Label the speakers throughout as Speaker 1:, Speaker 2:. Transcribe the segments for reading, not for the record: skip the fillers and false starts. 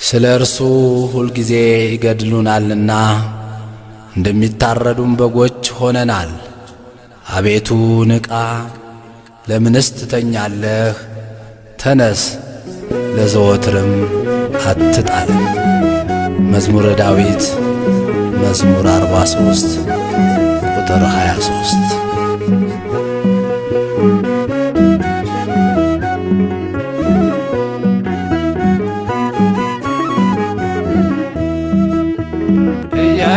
Speaker 1: ስለ እርሱ ሁልጊዜ ይገድሉናልና እንደሚታረዱም በጎች ሆነናል። አቤቱ ንቃ፣ ለምንስ ትተኛለህ? ተነስ፣ ለዘወትርም አትጣለን። መዝሙረ ዳዊት መዝሙር 43 ቁጥር 23።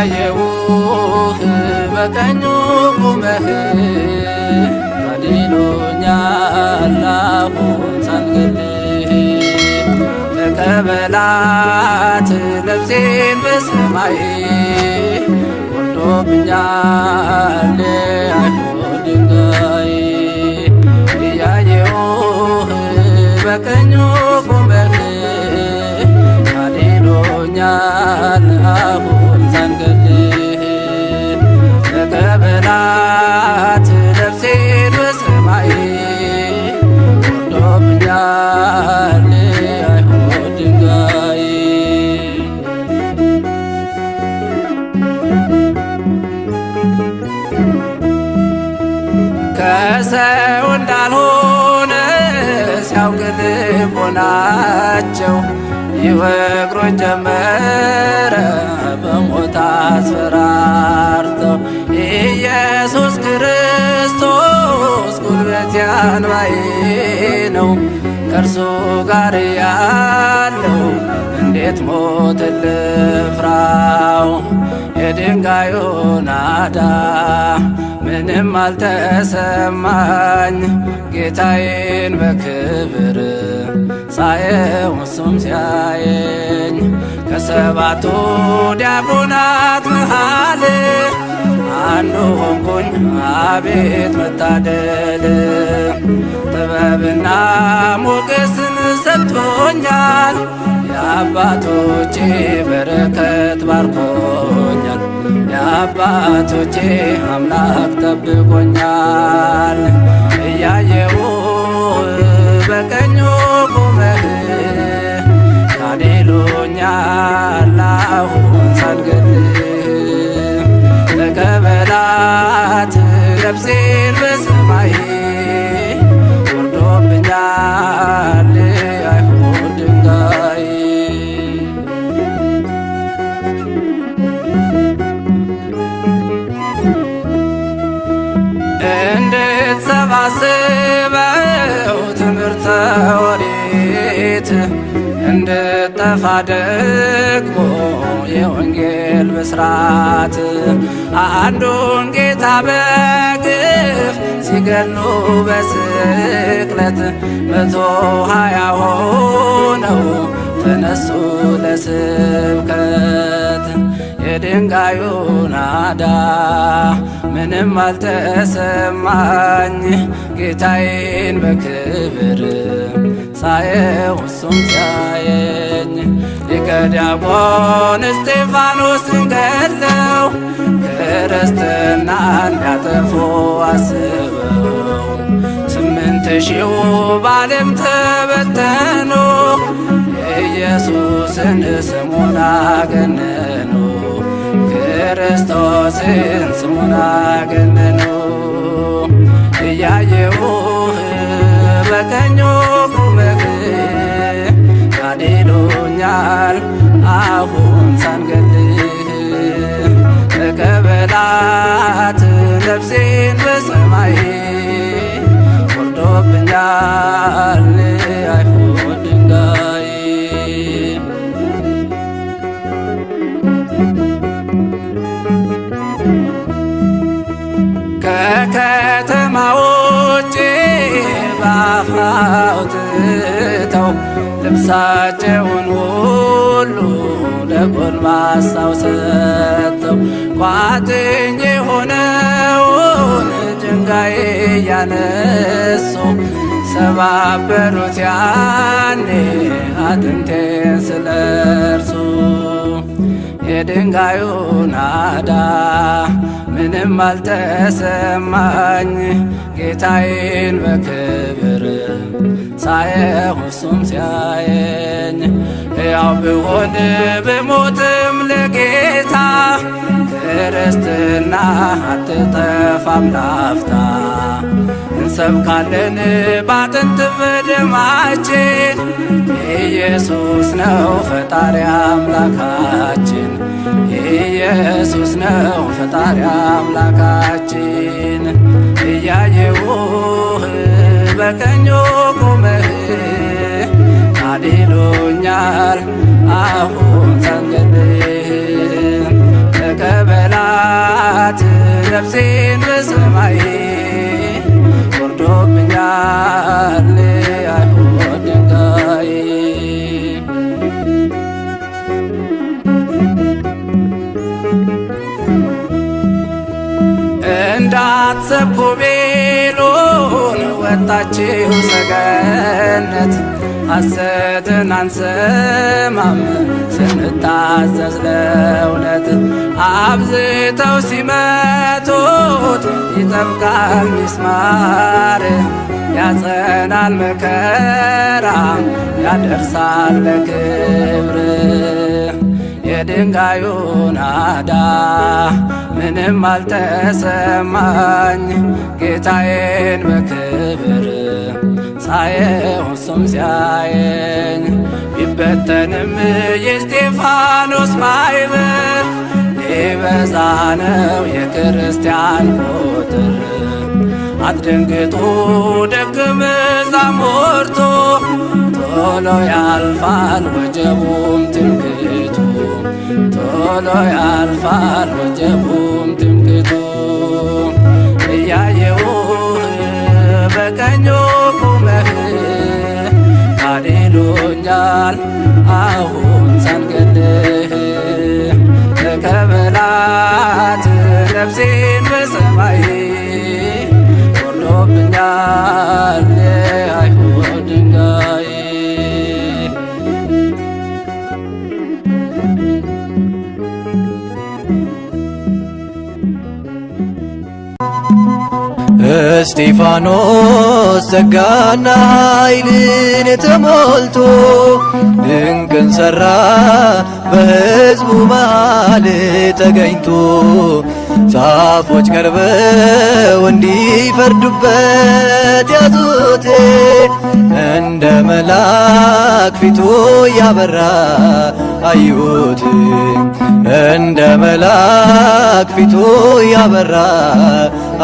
Speaker 2: እያየሁህ በቀኙ ቁመህ አድኖኛል አሁን ሳልገልህ። ተቀበላት ነፍሴን በሰማይ ወርዶብኛል አይሁድ ድንጋይ። እያየሁህ በቀኙ ቁመህ አድኖኛል አሁን ሳልገልህ። ተቀበላት ነፍሴን በሰማይ ወርዶብኛል አይሁድ ድንጋይ። ከሰው እንዳልሆነ ሲያውቅ ልቦናቸው ይወግሩኝ ጀመረ በሞት አስፈራርተው። ኢየሱስ ክርስቶስ ጉልበቴ አንባዬ ነው። ከእርሱ ጋር ያለው እንዴት ሞት ልፍራው? የድንጋዩ ናዳ ምንም አልተሰማኝ። ጌታዬን በክብር ሳየው እሱም ሲያየኝ። ከሰባቱ ዲያቆናት መሃል አንዱ ሆንኩኝ አቤት መታደል። ጥበብና ሞገስን ሰጥቶኛል። የአባቶቼ በረከት ባርኮኛል። የአባቶቼ አምላክ ጠብቆኛል። እያየው በቀኙ ቁመህ አድኖኛል አሁን ሳልገልህ። ተቀበላት ነፍሴን በሰማይ ወርዶብኛል አይሁድ ድንጋይ። እንድትሰባስበው ትምህርተ ኦሪት እንድጠፋ ደግሞ የወንጌል ብስራት። አንዱን ጌታ በግፍ ሲገሉ በስቅለት 120 ሆነው ተነሱ ለስብከት። የድንጋዩ ናዳ ምንም አልተሰማኝ። ጌታዬን በክብር ሳየው እሱም ሲያየኝ። ሊቀ ዲያቆን እስጢፋኖስን ገድለው ክርስትና እንዲያጠፉ አስበው 8000 በዓለም ተበተኑ። የኢየሱስን ስሙን አገነኑ። ክርስቶስን ስሙን አገነኑ። እያየሁህ በቀኙ ቁመህ አድኖኛል አሁን ሳልገልህ። ተቀበላት ነፍሴን በሰማይ ወርዶብኛል አይሁድ ድንጋይ። ከከተማ ውጭ በአፍ አውጥተው ልብሳቸውን ሁሉ ለጎልማሳው ሰጥተው ቋጥኝ የሆነውን ድንጋይ እያነሱ ሰባበሩት ያኔ አጥንቴን ስለ እርሱ። የድንጋዩ ናዳ ምንም አልተሰማኝ። ጌታዬን በክብር ሳየው እሱም ሲያየኝ ሕያው ብሆን ብሞትም ለጌታ ክርስትና አትጠፋም ላፍታ። እንሰብካለን ባጥንት በደማችን ኢየሱስ ነው ፈጣሪ አምላካችን። ኢየሱስ ነው ፈጣሪ አምላካችን። እያየሁህ በቀኙ ቆመህ አድኖኛል አሁን ሳንገድህ። ተቀበላት ነፍሴን በሰማይ ወርዶብኛል አይሁድ ድንጋይ። እንዳትሰብኩ ቤሎን ወጣችሁ ሰገነት ሐሰትን አንሰማም ስንታዘዝ ለእውነት። አብዝተው ሲመቱት ይጠብቃል ሚስማር ያጸናል መከራ ያደርሳል ለክብር። የድንጋዩ ናዳ ምንም አልተሰማኝ ጌታዬን በክብር ሳየው እሱም ሲያየኝ። ቢበተንም የእስጢፋኖስ ማኅበር ሊበዛ ነው የክርስቲያን ቁጥር። አትደንግጡ ደቀ መዛሙርቱ ቶሎ ያልፋል ወጀቡም ትምክህቱ። ቶሎ ያልፋል ወጀቡም ትምክህቱ። እያየሁህ በቀኙ ቆመህ አድኖኛል አሁን ሳንገድልህ። ተቀበላት ነፍሴን በሰማይ ወርዶብኛል አይሁድ ድንጋይ።
Speaker 3: እስጢፋኖስ ጸጋና ኃይልን ተሞልቶ ድንቅን ሠራ በሕዝቡ መሃል ተገኝቶ። ጻፎች ቀርበው እንዲፈርዱበት ያዙት እንደ መልአክ ፊቱ ያበራ አዩት። እንደ መልአክ ፊቱ ያበራ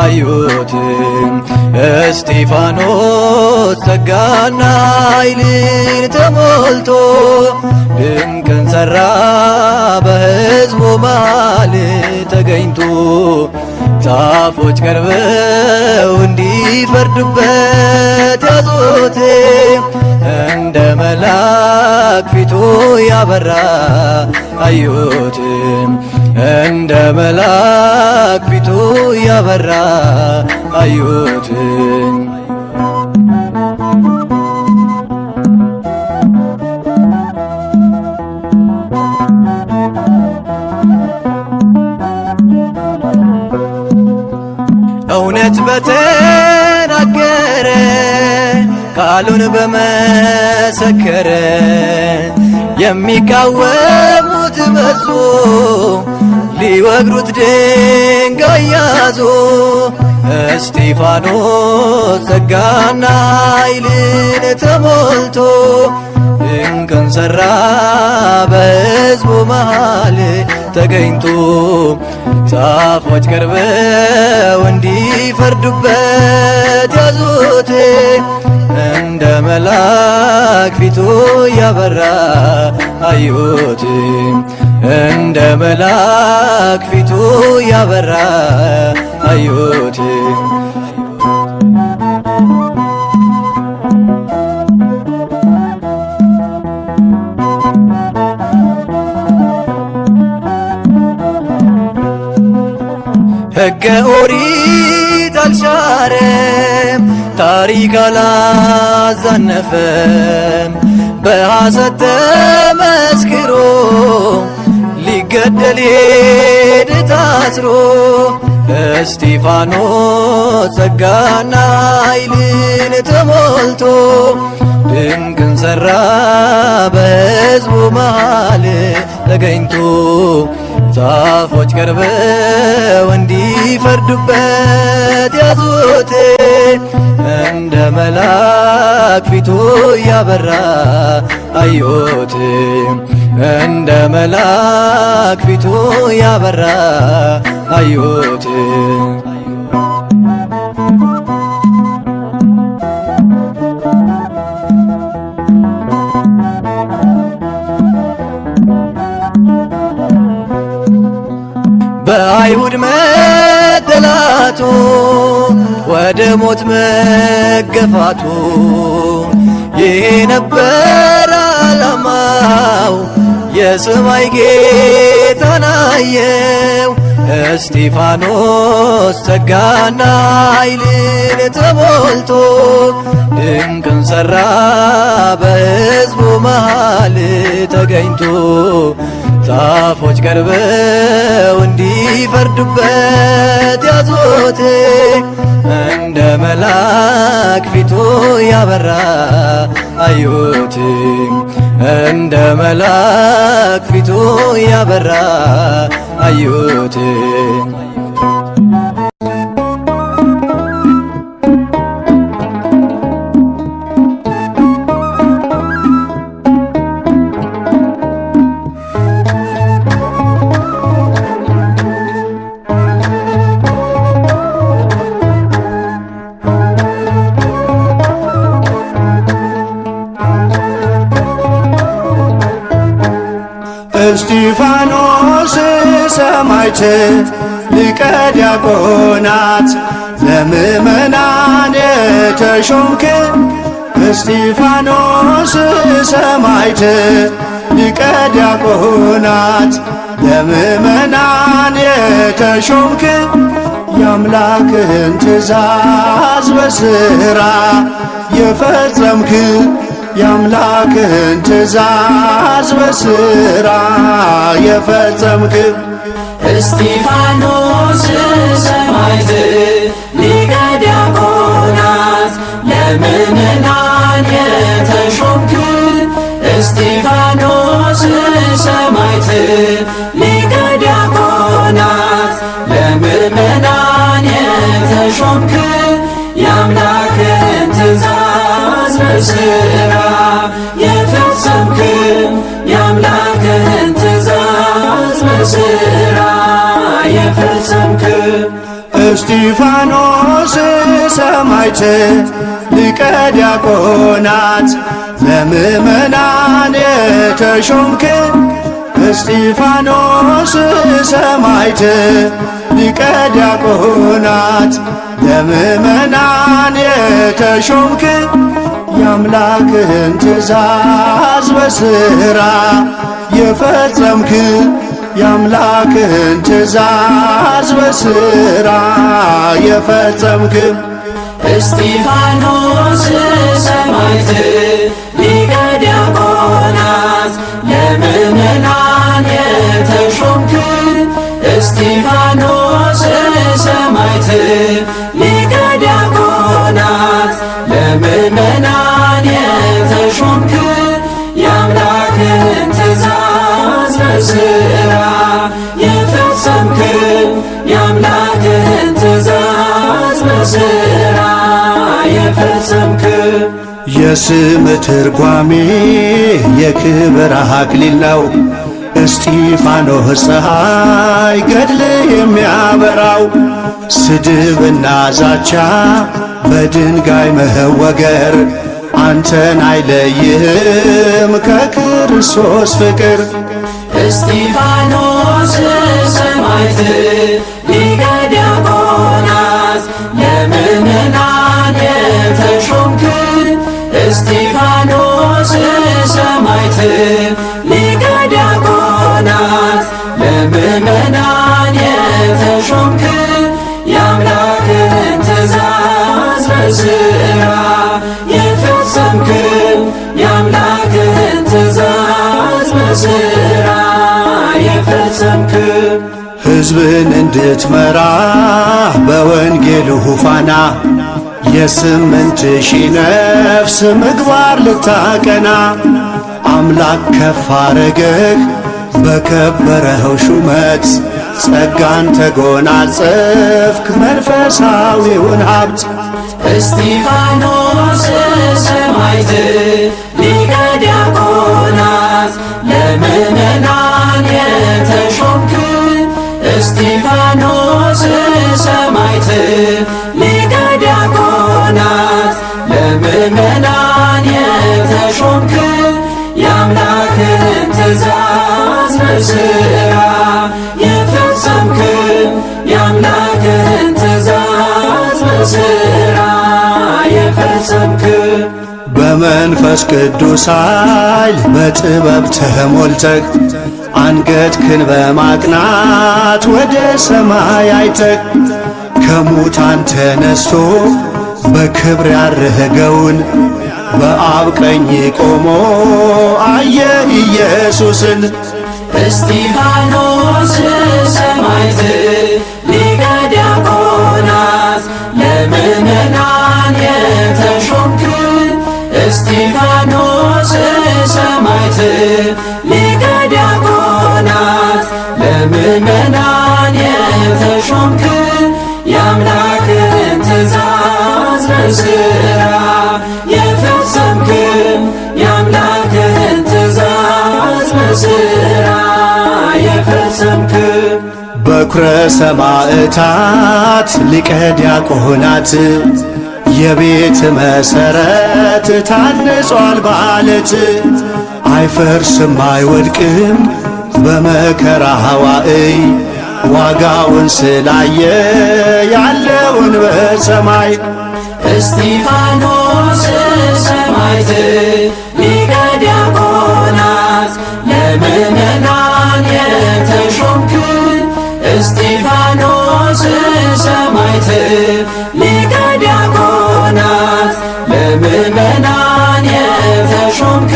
Speaker 3: አዩት። እስጢፋኖስ ጸጋና ኃይልን ተሞልቶ ድንቅን ሠራ በሕዝቡ መሃል ተገኝቶ። ጻፎች ቀርበው እንዲፈርዱበት ያዙት እንደ መልአክ ፊቱ ያበራ አዩት። እንደ መልአክ ፊቱ ያበራ አዩት። እውነት በተናገረ ቃሉን በመሰከረ የሚቃወሙት በዙ ሊወግሩት ድንጋይ ያዙ። እስጢፋኖስ ጸጋና ኃይልን ተሞልቶ ድንቅን ሠራ በሕዝቡ መሃል ተገኝቶ። ጻፎች ቀርበው እንዲፈርዱበት ያዙት እንደ መልአክ ፊቱ ያበራ አዩት። እንደ መልአክ ፊቱ ያበራ አዩት። ሕገ ኦሪት አልሻረም ታሪክ አላዛነፈም። በሐሰት ተመስክሮ ሊገደል ሄደ ታስሮ። እስቲ እስጢፋኖስ ጸጋና ኃይልን ተሞልቶ ድንቅን ሠራ በሕዝቡ መሃል ተገኝቶ ዛፎች ቀርበው እንዲፈርዱበት ያዙት እንደ መልአክ ፊቱ ያበራ አዩት እንደ መልአክ ፊቱ ያበራ አዩት። በአይሁድ መጠላቱ ወደ ሞት መገፋቱ ይሄ ነበር ዓላማው የሰማይ ጌታን አየው። እስጢፋኖስ ጸጋና ኃይልን ተሞልቶ ድንቅን ሠራ በሕዝቡ መሃል ተገኝቶ ዛፎች ቀርበው እንዲፈርዱበት ያዙት እንደ መልአክ ፊቱ ያበራ አዩት እንደ መልአክ ፊቱ ያበራ አዩት።
Speaker 4: እስጢፋኖስ ሰማዕት ሊቀ ዲያቆናት ለምእመናን የተሾምክ እስጢፋኖስ ሰማዕት ሊቀ ዲያቆናት ለምእመናን የተሾምክ የአምላክህን ትእዛዝ በሥራ የፈጸምክ የአምላክህን ትእዛዝ በሥራ የፈጸምክ
Speaker 2: እስጢፋኖስ ሰማዕት ሊቀ ዲያቆናት ለምእመናን የተሾምክ እስጢፋኖስ ሰማዕት ሊቀ ዲያቆናት ለምእመናን የተሾምክ የአምላክህን ትእዛዝ በሥራ የፈጸምክ የአምላክህን ትእዛዝ በሥራ የፈጸምክ
Speaker 4: እስጢፋኖስ ሰማዕት ሊቀ ዲያቆናት ለምእመናን የተሾምክ እስጢፋኖስ ሰማዕት ሊቀ ዲያቆናት ለምእመናን የተሾምክ የአምላክህን ትእዛዝ በሥራ የፈጸምክ የአምላክህን ትእዛዝ በሥራ የፈጸምክ
Speaker 2: እስጢፋኖስ ሰማዕት ሊቀ ዲያቆናት ለምእመናን የተሾምክ እስጢፋኖስ ሰማዕት ሊቀ ዲያቆናት ለምእመናን የተሾምክ የአምላክህን ትእዛዝ በሥራ የፈጸምክ የአምላክህን ትእዛዝ በሥራ የፈጸምክ
Speaker 4: የስም ትርጓሜ የክብር አክሊል ነው። እስጢፋኖስ ፀሐይ ገድል የሚያበራው ስድብና ዛቻ በድንጋይ መወገር አንተን አይለይህም ከክርስቶስ ፍቅር።
Speaker 2: እስጢፋኖስ ሰማዕት ሊቀ ዲያቆናት ለምእመናን የተሾምክ እስጢፋኖስ ሰማዕት ሊቀ ዲያቆናት ለምእመናን የተሾምክ የአምላክህን ትእዛዝ በሥራ የፈጸምክ የአምላክህን ትእዛዝ በሥራ የፈጸምክ
Speaker 4: ሕዝብን እንድትመራ በወንጌሉ ፋና 8,000 ነፍስ ምግባር ልታቀና አምላክ ከፍ አረገህ በከበረው ሹመት ጸጋን ተጎናጸፍክ መንፈሳዊውን ሀብት
Speaker 2: እስጢፋኖስ ሰማዕት ሊቀ ዲያቆናት ለምእመናን የተሾምክ እስጢፋኖስ ሰማዕት ሊቀ ዲያቆናት ለምእመናን የተሾምክ የአምላክን ትእዛዝ በሥራ የፈጸምክ የአምላክን ትእዛዝ በሥራ የፈጸምክ
Speaker 4: በመንፈስ ቅዱስ ኃይል በጥበብ ተሞልተህ አንገትህን በማቅናት ወደ ሰማይ አይተህ ከሙታን ተነስቶ በክብር ያረገውን በአብ ቀኝ ቆሞ አየህ ኢየሱስን።
Speaker 2: እስጢፋኖስ ሰማዕት ሊቀ ዲያቆናት ለምእመናን የተሾምክ እስጢፋኖስ ሰማዕት ሊቀ ዲያቆናት ለምእመናን የተሾምክ የአምላክን ትእዛዝ በሥራ የፈጸምክ የአምላክን ትእዛዝ በሥራ የፈጸምክ
Speaker 4: በኵረ ሰማዕታት ሊቀ ዲያቆናት የቤት መሠረት ታንጿል በዓለት አይፈርስም አይወድቅም በመከራ ዋዕይ ዋጋውን ስላየ ያለውን በሰማይ
Speaker 2: እስጢፋኖስ ሰማዕት ሊቀ ዲያቆናት ለምእመናን የተሾምክ እስጢፋኖስ ሰማዕት ሊቀ ዲያቆናት ለምእመናን የተሾምክ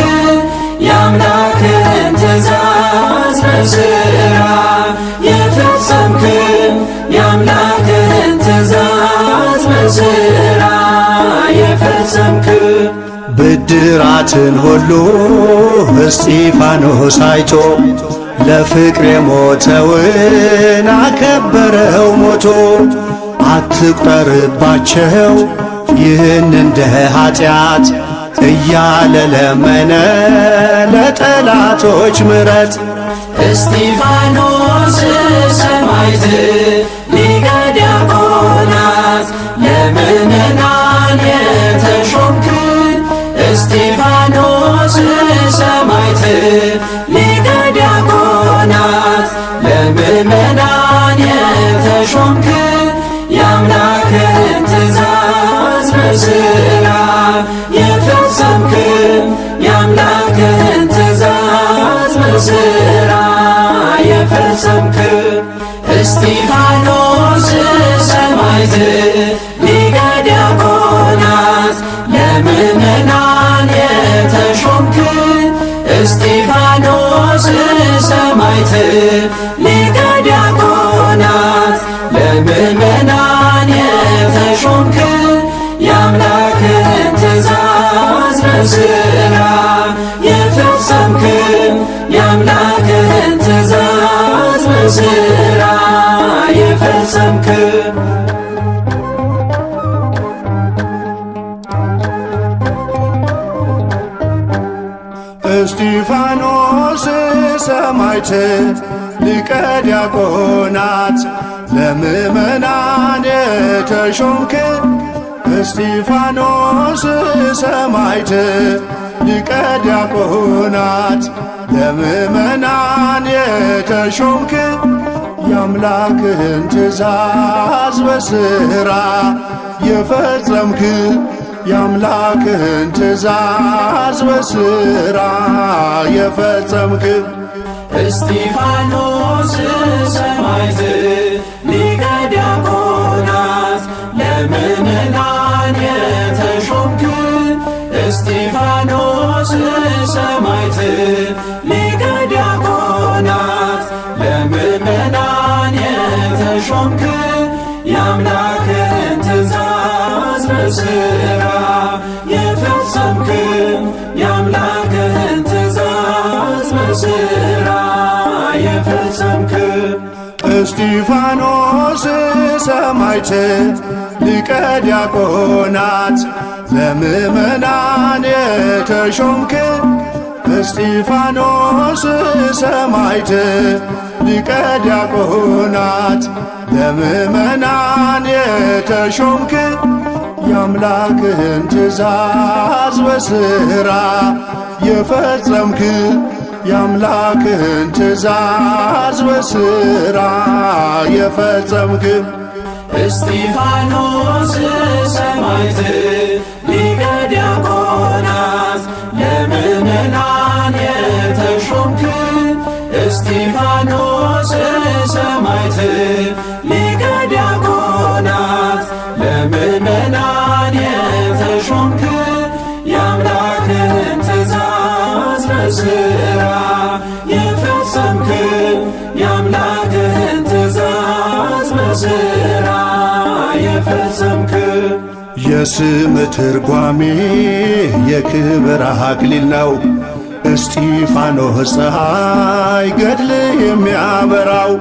Speaker 2: የአምላክን ትእዛዝ በሥራ የፈጸምክ የአምላክን ትእዛዝ በሥራ የፈጸምክ
Speaker 4: ብድራትን ሁሉ እስጢፋኖስ አይቶ ለፍቅር የሞተውን አከበረው ሞቶ አትቁጠርባቸው ይህን እንደ ኃጢአት እያለ ለመነ ለጠላቶች ምሕረት
Speaker 2: እስጢፋኖስ ሰማዕት ሊቀ ዲያቆናት ለምእመናን የተሾምክ እስጢፋኖስ ሰማዕት ሊቀ ዲያቆናት ለምእመናን የተሾምክ የአምላክን ትእዛዝ በሥራ የፈጸምክ የአምላክን ትእዛዝ በሥራ የፈጸምክ እስጢፋኖስ ሰማዕት ሊቀ ዲያቆናት ለምእመናን የተሾምክ እስጢፋኖስ ሰማዕት ሊቀ ዲያቆናት ለምእመናን የተሾምክ የአምላክን ትእዛዝ በሥራ የፈጸምክ የአምላክን ትእዛዝ በሥራ የፈጸምክ
Speaker 4: እስጢፋኖስ ሰማዕት ሊቀ ዲያቆናት ለምእመናን የተሾምክ እስጢፋኖስ ሰማዕት ሊቀ ዲያቆናት ለምእመናን የተሾምክ የአምላክህን ትእዛዝ በሥራ የፈጸምክ የአምላክህን ትእዛዝ በሥራ የፈጸምክ
Speaker 2: እስጢፋኖስ ሰማዕት ሊቀ ዲያቆናት ለምእመናን የተሾምክ እስጢፋኖስ ሰማዕት ሊቀ ዲያቆናት ለምእመናን የፈጸምክ
Speaker 4: እስጢፋኖስ ሰማዕት ሊቀ ዲያቆናት ለምእመናን የተሾምክ እስጢፋኖስ ሰማዕት ሊቀ ዲያቆናት ለምእመናን የተሾምክ የአምላክህን ትእዛዝ በሥራ የፈጸምክ የአምላክህን ትእዛዝ በሥራ የፈጸምክ
Speaker 2: እስጢፋኖስ ሰማዕት ሊቀ ዲያቆናት ለምእመናን የተሾምክ እስጢፋኖስ ሰማዕት ሊቀ ዲያቆናት ለምእመናን የተሾምክ የአምላክህን ትእዛዝ በሥራ የፈጸምክ የአምላክህን ትእዛዝ በሥራ የፈጸምክ
Speaker 4: የስም ትርጓሜ የክብር አክሊል ነው። እስጢፋኖስ ፀሐይ ገድል የሚያበራው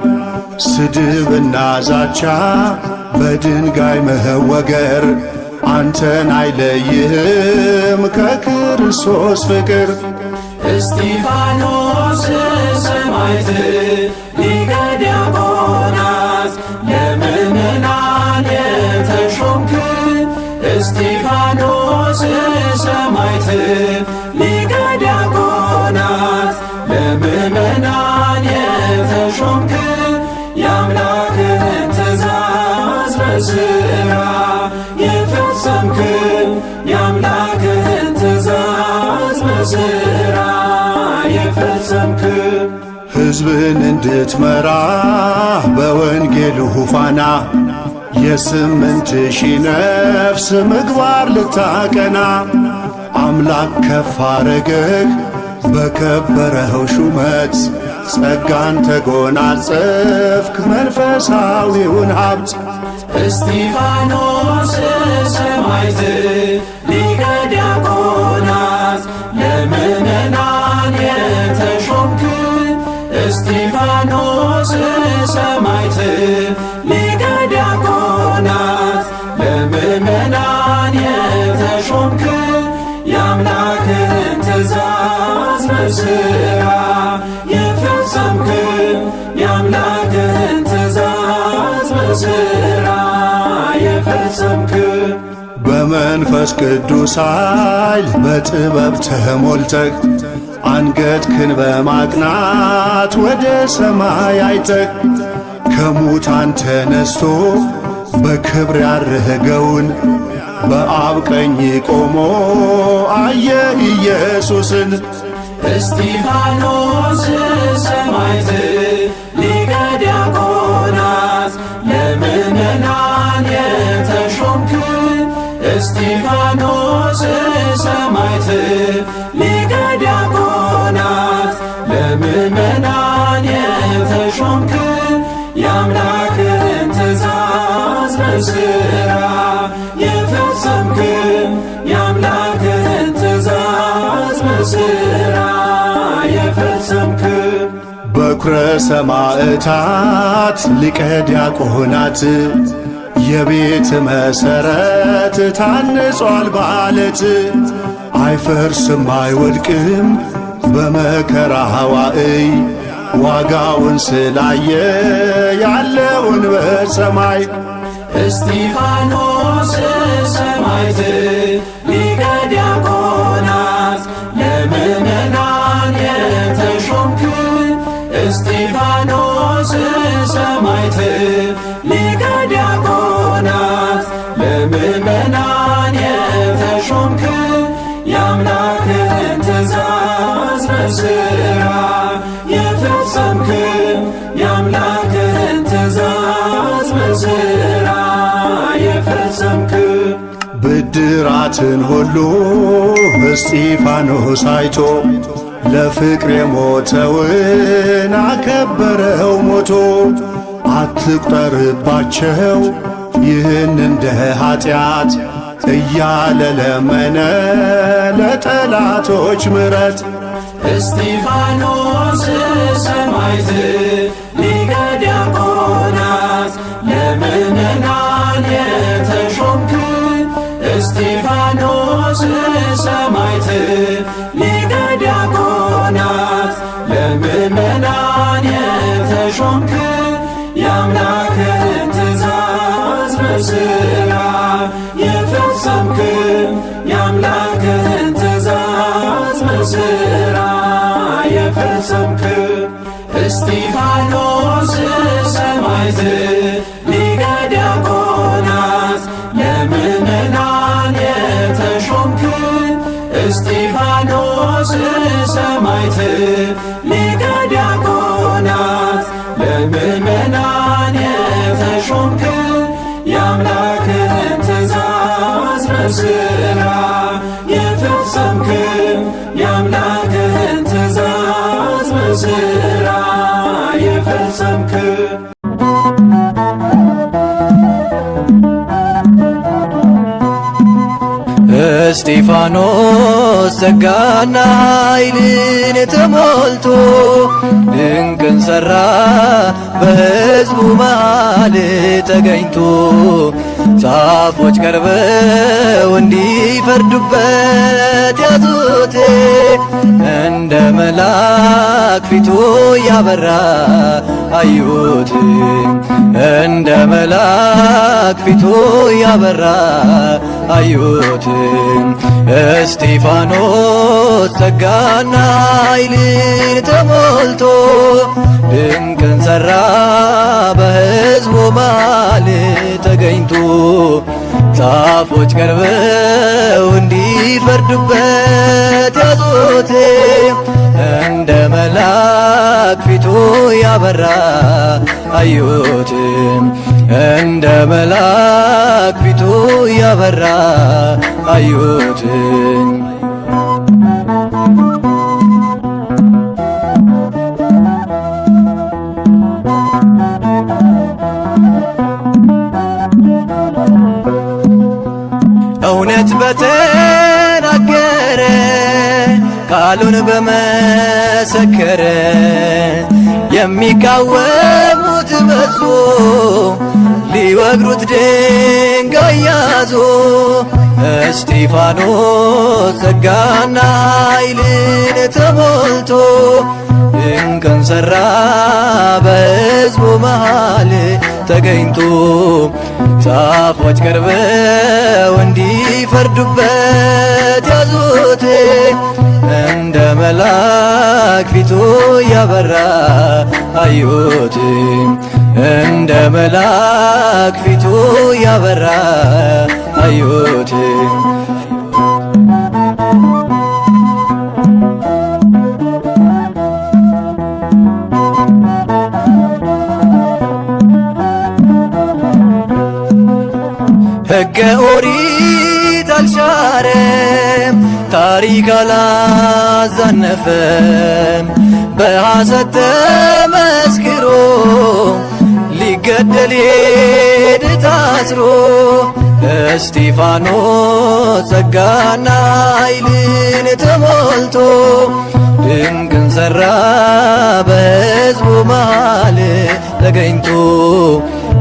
Speaker 4: ስድብና ዛቻ በድንጋይ መወገር አንተን አይለይህም ከክርስቶስ ፍቅር።
Speaker 2: እስጢፋኖስ ሰማዕት ሊቀ ዲያቆናት ለምእመናን የተሾምክ እስጢፋኖስ ሰማዕት ሊቀ ዲያቆናት ለምእመናን የተሾምክ የአምላክህን ትእዛዝ በሥራ የፈጸምክ የአምላክህን ትእዛዝ በሥራ የፈጸምክ
Speaker 4: ሕዝብን እንድትመራ በወንጌሉ ፋና የ8,000 ነፍስ ምግባር ልታቀና አምላክ ከፍ አረገህ በከበረው ሹመት ጸጋን ተጎናጸፍክ መንፈሳዊውን ሀብት።
Speaker 2: እስጢፋኖስ ሰማዕት ሊቀ ዲያቆናት ለምእመናን የተሾምክ እስጢፋኖስ ሰማዕት ሊቀ ዲያቆናት ለምእመናን የተሾምክ የአምላክህን ትእዛዝ በሥራ የፈጸምክ የአምላክህን ትእዛዝ በሥራ የፈጸምክ
Speaker 4: በመንፈስ ቅዱስ ኃይል በጥበብ ተሞልተህ አንገትህን በማቅናት ወደ ሰማይ አይተህ ከሙታን ተነስቶ በክብር ያረገውን በአብ ቀኝ ቆሞ አየህ ኢየሱስን።
Speaker 2: እስጢፋኖስ ሰማዕት ሊቀ ዲያቆናት ለምእመናን የተሾምክ እስጢፋኖስ ሰማዕት ሊቀ ዲያቆናት ለምእመናን የተሾምክ የአምላክህን ትእዛዝ በሥራ የፈጸምክ የአምላክህን ትእዛዝ በሥራ የፈጸምክ
Speaker 4: በኵረ ሰማዕታት ሊቀ ዲያቆናት የቤት መሠረት ታንጿል በዓለት አይፈርስም አይወድቅም በመከራ ዋዕይ ዋጋውን ስላየ ያለውን በሰማይ።
Speaker 2: እስጢፋኖስ ሰማዕት ሊቀ ዲያቆናት ለምእመናን የተሾምክ እስጢፋኖስ ሰማዕት ሊቀ ዲያቆናት ለምእመናን የተሾምክ የአምላክህን ትእዛዝ በሥራ የፈጸምክ የአምላክህን ትእዛዝ በሥራ የፈጸምክ
Speaker 4: ብድራትን ሁሉ እስጢፋኖስ አይቶ ለፍቅር የሞተውን አከበረው ሞቶ። አትቁጠርባቸው ይህን እንደ ኀጢአት እያለ ለመነ ለጠላቶች ምሕረት።
Speaker 2: እስጢፋኖስ ሰማዕት ለምእመናን የተሾምክ የአምላክህን ትእዛዝ በሥራ የፈጸምክ የአምላክህን ትእዛዝ በሥራ የፈጸምክ እስጢፋኖስ ሰማዕት ሊቀ ዲያቆናት ለምእመናን የተሾምክ እስጢፋኖስ ሰማዕት ሊቀ ዲያቆናት ለምእመናን የተሾምክ የአምላክህን ትእዛዝ በሥራ የፈጸምክ የአምላክህን ትእዛዝ በሥራ የፈጸምክ
Speaker 3: እስጢፋኖስ ጸጋና ኃይልን ተሞልቶ ድንቅን ሠራ በሕዝቡ መሃል ተገኝቶ ጻፎች ቀርበው እንዲፈርዱበት ያዙት እንደ መልአክ ፊቱ ያበራ አዩት እንደ መልአክ ፊቱ ያበራ አዩት እስጢፋኖስ ጸጋና ኃይልን ተሞልቶ ድንቅን ሠራ በሕዝቡ መሃል ተገኝቶ ጻፎች ቀርበው እንዲፈርዱበት ያዙት እንደ መልአክ ፊቱ ያበራ አዩት እንደ መልአክ ፊቱ ያበራ አዩት እውነት በተናገረ ቃሉን በመሰከረ የሚቃወሙት በዙ ሊወግሩት ድንጋይ ያዙ እስጢፋኖስ ጸጋና ኃይልን ተሞልቶ ድንቅን ሠራ በሕዝቡ መሃል ተገኝቶ ጻፎች ቀርበው እንዲፈርዱበት ያዙት እንደ መልአክ ፊቱ ያበራ አዩት እንደ መልአክ ፊቱ ያበራ አዩት ሕገ ኦሪት አልሻረም ታሪክ አላዛነፈም በሐሰት ተመስክሮ ሊገደል ሄደ ታስሮ እስጢፋኖስ ጸጋና ኃይልን ተሞልቶ ድንቅን ሠራ በሕዝቡ መሃል ተገኝቶ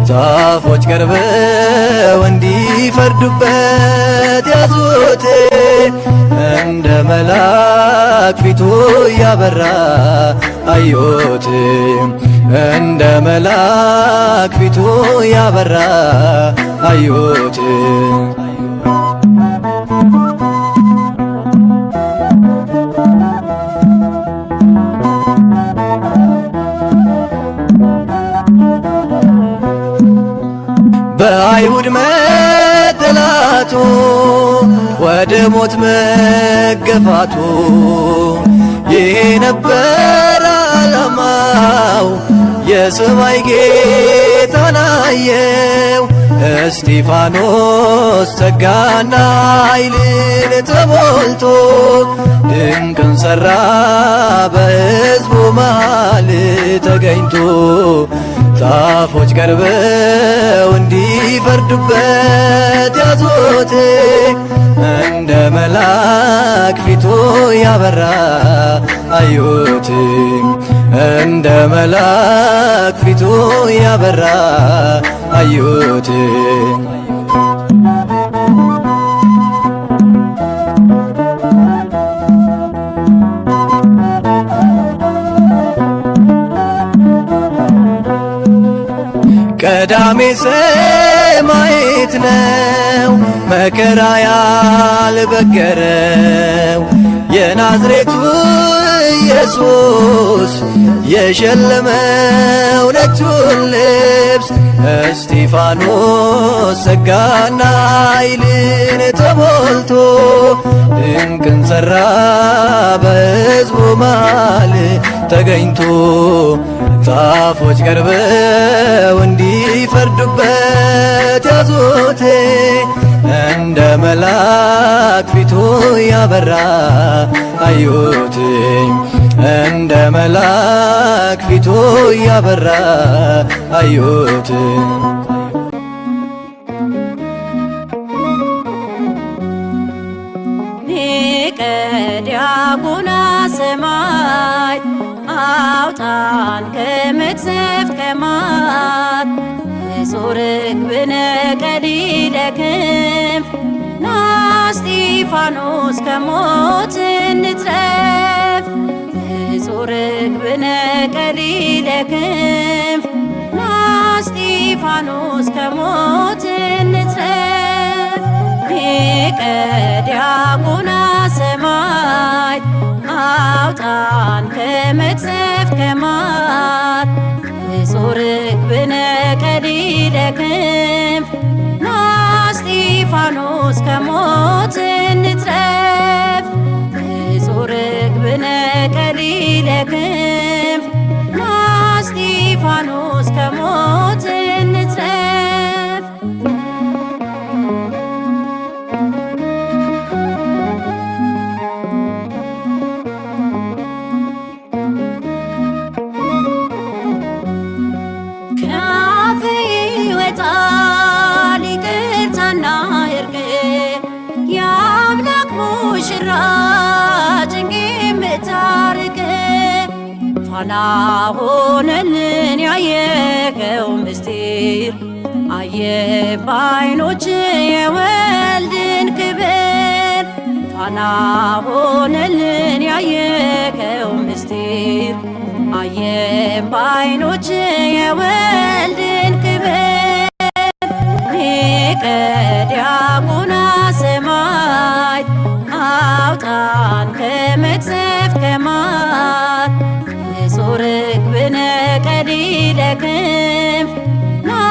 Speaker 3: ጻፎች ቀርበው እንዲፈርዱበት ያዙት እንደ መልአክ ፊቱ ያበራ አዩት እንደ መልአክ ፊቱ ያበራ አዩት በአይሁድ መጠላቱ ወደ ሞት መገፋቱ ይሄ ነበር ዓላማው የሰማይ ጌታን አየው እስጢፋኖስ ጸጋና ኃይልን ተሞልቶ ድንቅን ሠራ በሕዝቡ መሃል ተገኝቶ ጻፎች ቀርበው እንዲፈርዱበት ያዙት እንደ መልአክ ፊቱ ያበራ አዩት እንደ መልአክ ፊቱ ያበራ አዩት ቀዳሜ ሰማዕት ነው መከራ ያልበገረው የናዝሬቱ ኢየሱስ የሸለመው ነጩን ልብስ እስጢፋኖስ ጸጋና ኃይልን ተሞልቶ ድንቅን ሠራ በሕዝቡ መሃል ተገኝቶ ጻፎች ቀርበው እንዲፈርዱበት ያዙት እንደ መልአክ ፊቱ ያበራ አዩት እንደ መልአክ ፊቱ ያበራ አዩት።
Speaker 5: ሊቀ ዲያቆና ሰማዕት አውጣን ከመቅሰፍት ከማት ንጹሕ ርግብነ ቀሊለ ክንፍ ና እስጢፋኖስ ከሞት እንትረፍ ንጹሕ ርግብነ ቀሊለ ክንፍ ና እስጢፋኖስ ከሞት እንትረፍ ሊቀ ዲያቆና ሰማዕት አውጣን ከመቅሰፍት ከማት ንጹሕ ርግብነ ቀሊለ ክንፍ ና እስጢፋኖስ ከሞት እንትረፍ ንጹሕ ርግብነ ቀሊለ ክንፍ ና እስጢፋኖስ ከሞት እንትረፍ ሙሽራ ጭንቅ የምታርቅ ፋና ሆነልን ያየኸው ምስጢር አየ በዓይኖች የወልድን ክብር ፋና ሆነልን ያየኸው ምስጢር አየ በዓይኖች የወልድን ክብር ሊቀ ዲያቆና ሰማዕት አውጣን ከመቅሰፍት ከማት ንጹሕ ርግብነ ቀሊለ ክንፍ ና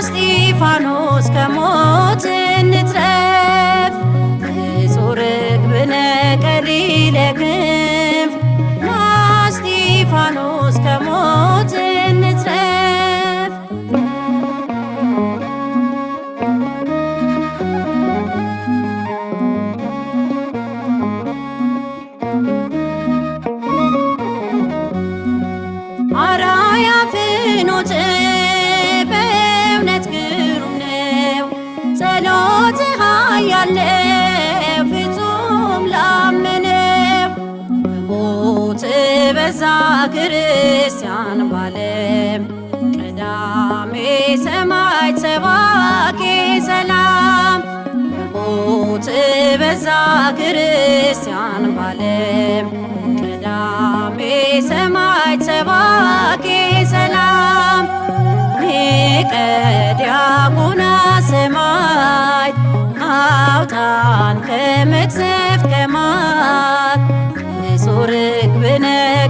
Speaker 5: እስጢፋኖስ ከሞት እንትረፍ ንጹሕ ርግብነ ቀሊለ ክንፍ ና እስጢፋኖስ ከሞት እንትረፍ አራያ ፍኖት በእውነት ግሩም ነው ጸሎትህ ኃያል ነው ፍጹም ላመነው በሞት በዛ ክርስቲያን ባለም ቀዳሜ ሰማዕት ሰባኬ ሰላም በሞት በዛ ክርስቲያን ባለም ቀዳሜ ሰማዕት ሰባኬ ሰላም ሊቀ ዲያቆና ሰማዕት አውጣን ከመቅሰፍት ከማት ንጹሕ ርግብነ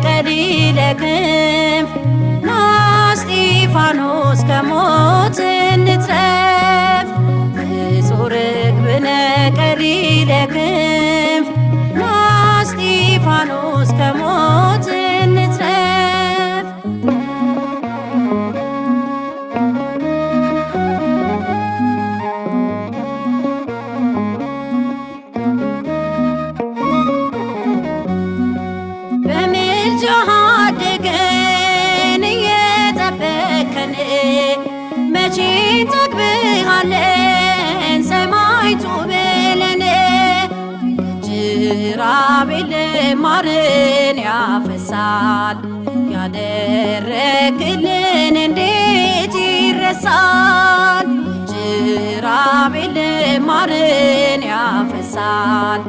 Speaker 5: ቀሊለ ክንፍ ና እስጢፋኖስ ከሞት እንትረፍ ንጹሕ ርግብነ ቀሊለ ክንፍ ና እስጢፋኖስ ከሞት እንትረፍ በምልጃህ አድገን እየጠበቅከን መቼ እንጠግብሃለን ሰማዕቱ ብለን ጅራቤል ማርን ያፈሳል ያደረክልን እንዴት ይረሳል ጅራቤል ማርን ያፈሳል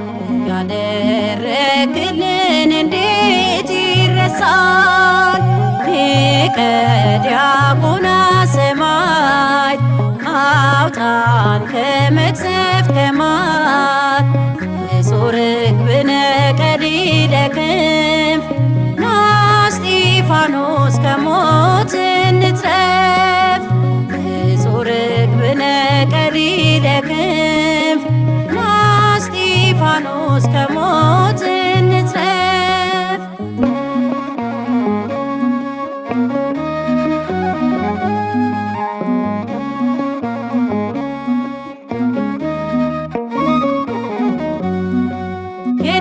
Speaker 5: ያደረክልን እንዴት ይረሳል ሊቀ ዲያቆና ሰማዕት ከመቅሰፍት ከማት ንጹሕ ርግብነ ቀሊለ ክንፍ ና እስጢፋኖስ ከሞት እንትረፍ ንጹሕ ርግብነ ቀሊለ ክንፍ ና እስጢፋኖስ ከሞት እንትረፍ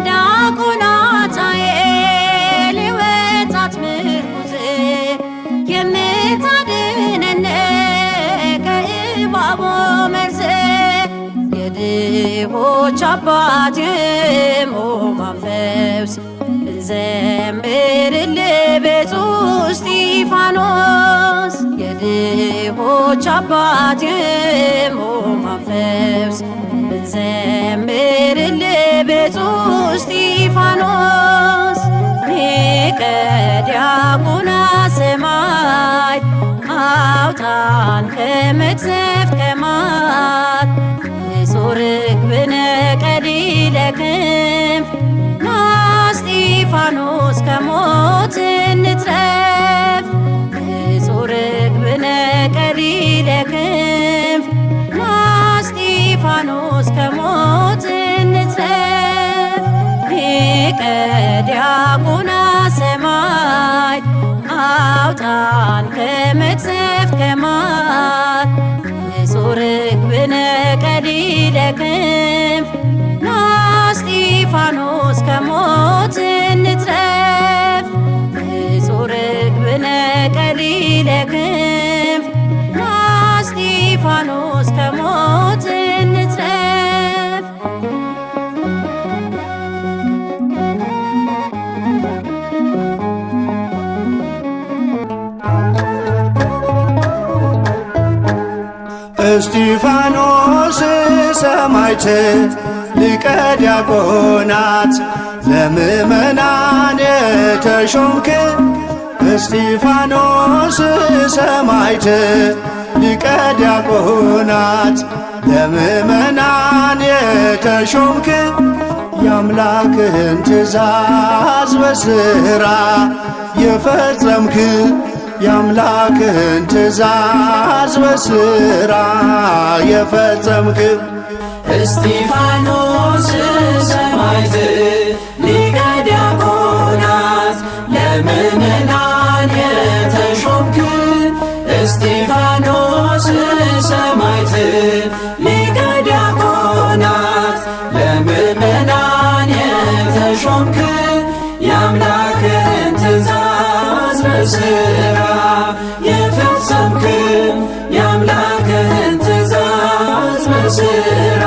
Speaker 5: የዲያቆናት ኃይል የወጣት ምርኩዝ የምታድነን ከእባቡ መርዝ የድሆች አባት የሕሙማን ፈውስ እንዘምርልህ ብፁዕ እስጢፋኖስ የድሆች አባት የሕሙማን ፈውስ እንዘምርልህ ብፁዕ እስጢፋኖስ ሊቀ ዲያቆናት ሰማዕት አውጣን ከመቅሰፍት ከማት ንጹሕ ርግብነ ቀሊለ ክንፍ ና እስጢፋኖስ ከሞት እንትረፍ ንጹሕ ርግብነ ቀሊለ ክንፍ ና እስጢፋኖስ ከሞት እንትረፍ ሊቀ ዲያቆናት ሰማዕት አውጣን ከመቅሰፍት ከማት ንጹሕ ርግብነ ቀሊለ ክንፍ ና እስጢፋኖስ ከሞት እንትረፍ ንጹሕ ርግብነ ቀሊለ ክንፍ ና እስጢፋኖስ ከሞት እንትረፍ
Speaker 4: እስጢፋኖስ ሰማዕት ሊቀ ዲያቆናት ለምእመናን የተሾምክ እስጢፋኖስ ሰማዕት ሊቀ ዲያቆናት ለምእመናን የተሾምክ የአምላክህን ትእዛዝ በሥራ የፈጸምክ የአምላክህን ትእዛዝ በሥራ የፈጸምክ
Speaker 2: እስጢፋኖስ ሰማዕት ሊቀ ዲያቆናት ለምእመናን የተሾምክ እስጢፋኖስ ሰማዕት ሊቀ ዲያቆናት ለምእመናን የተሾምክ የአምላክህን ትእዛዝ በሥራ የፈጸምክ የአምላክህን ትእዛዝ በሥራ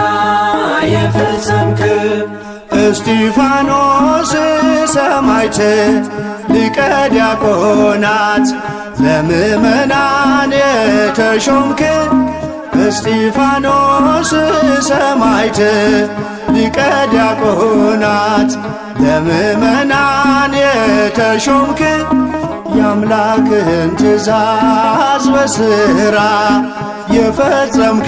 Speaker 2: የፈጸምክ
Speaker 4: እስጢፋኖስ ሰማዕት ሊቀ ዲያቆናት ለምእመናን የተሾምክ እስጢፋኖስ ሰማዕት ሊቀ ዲያቆናት ለምእመናን የተሾምክ የአምላክህን ትእዛዝ በሥራ የፈጸምክ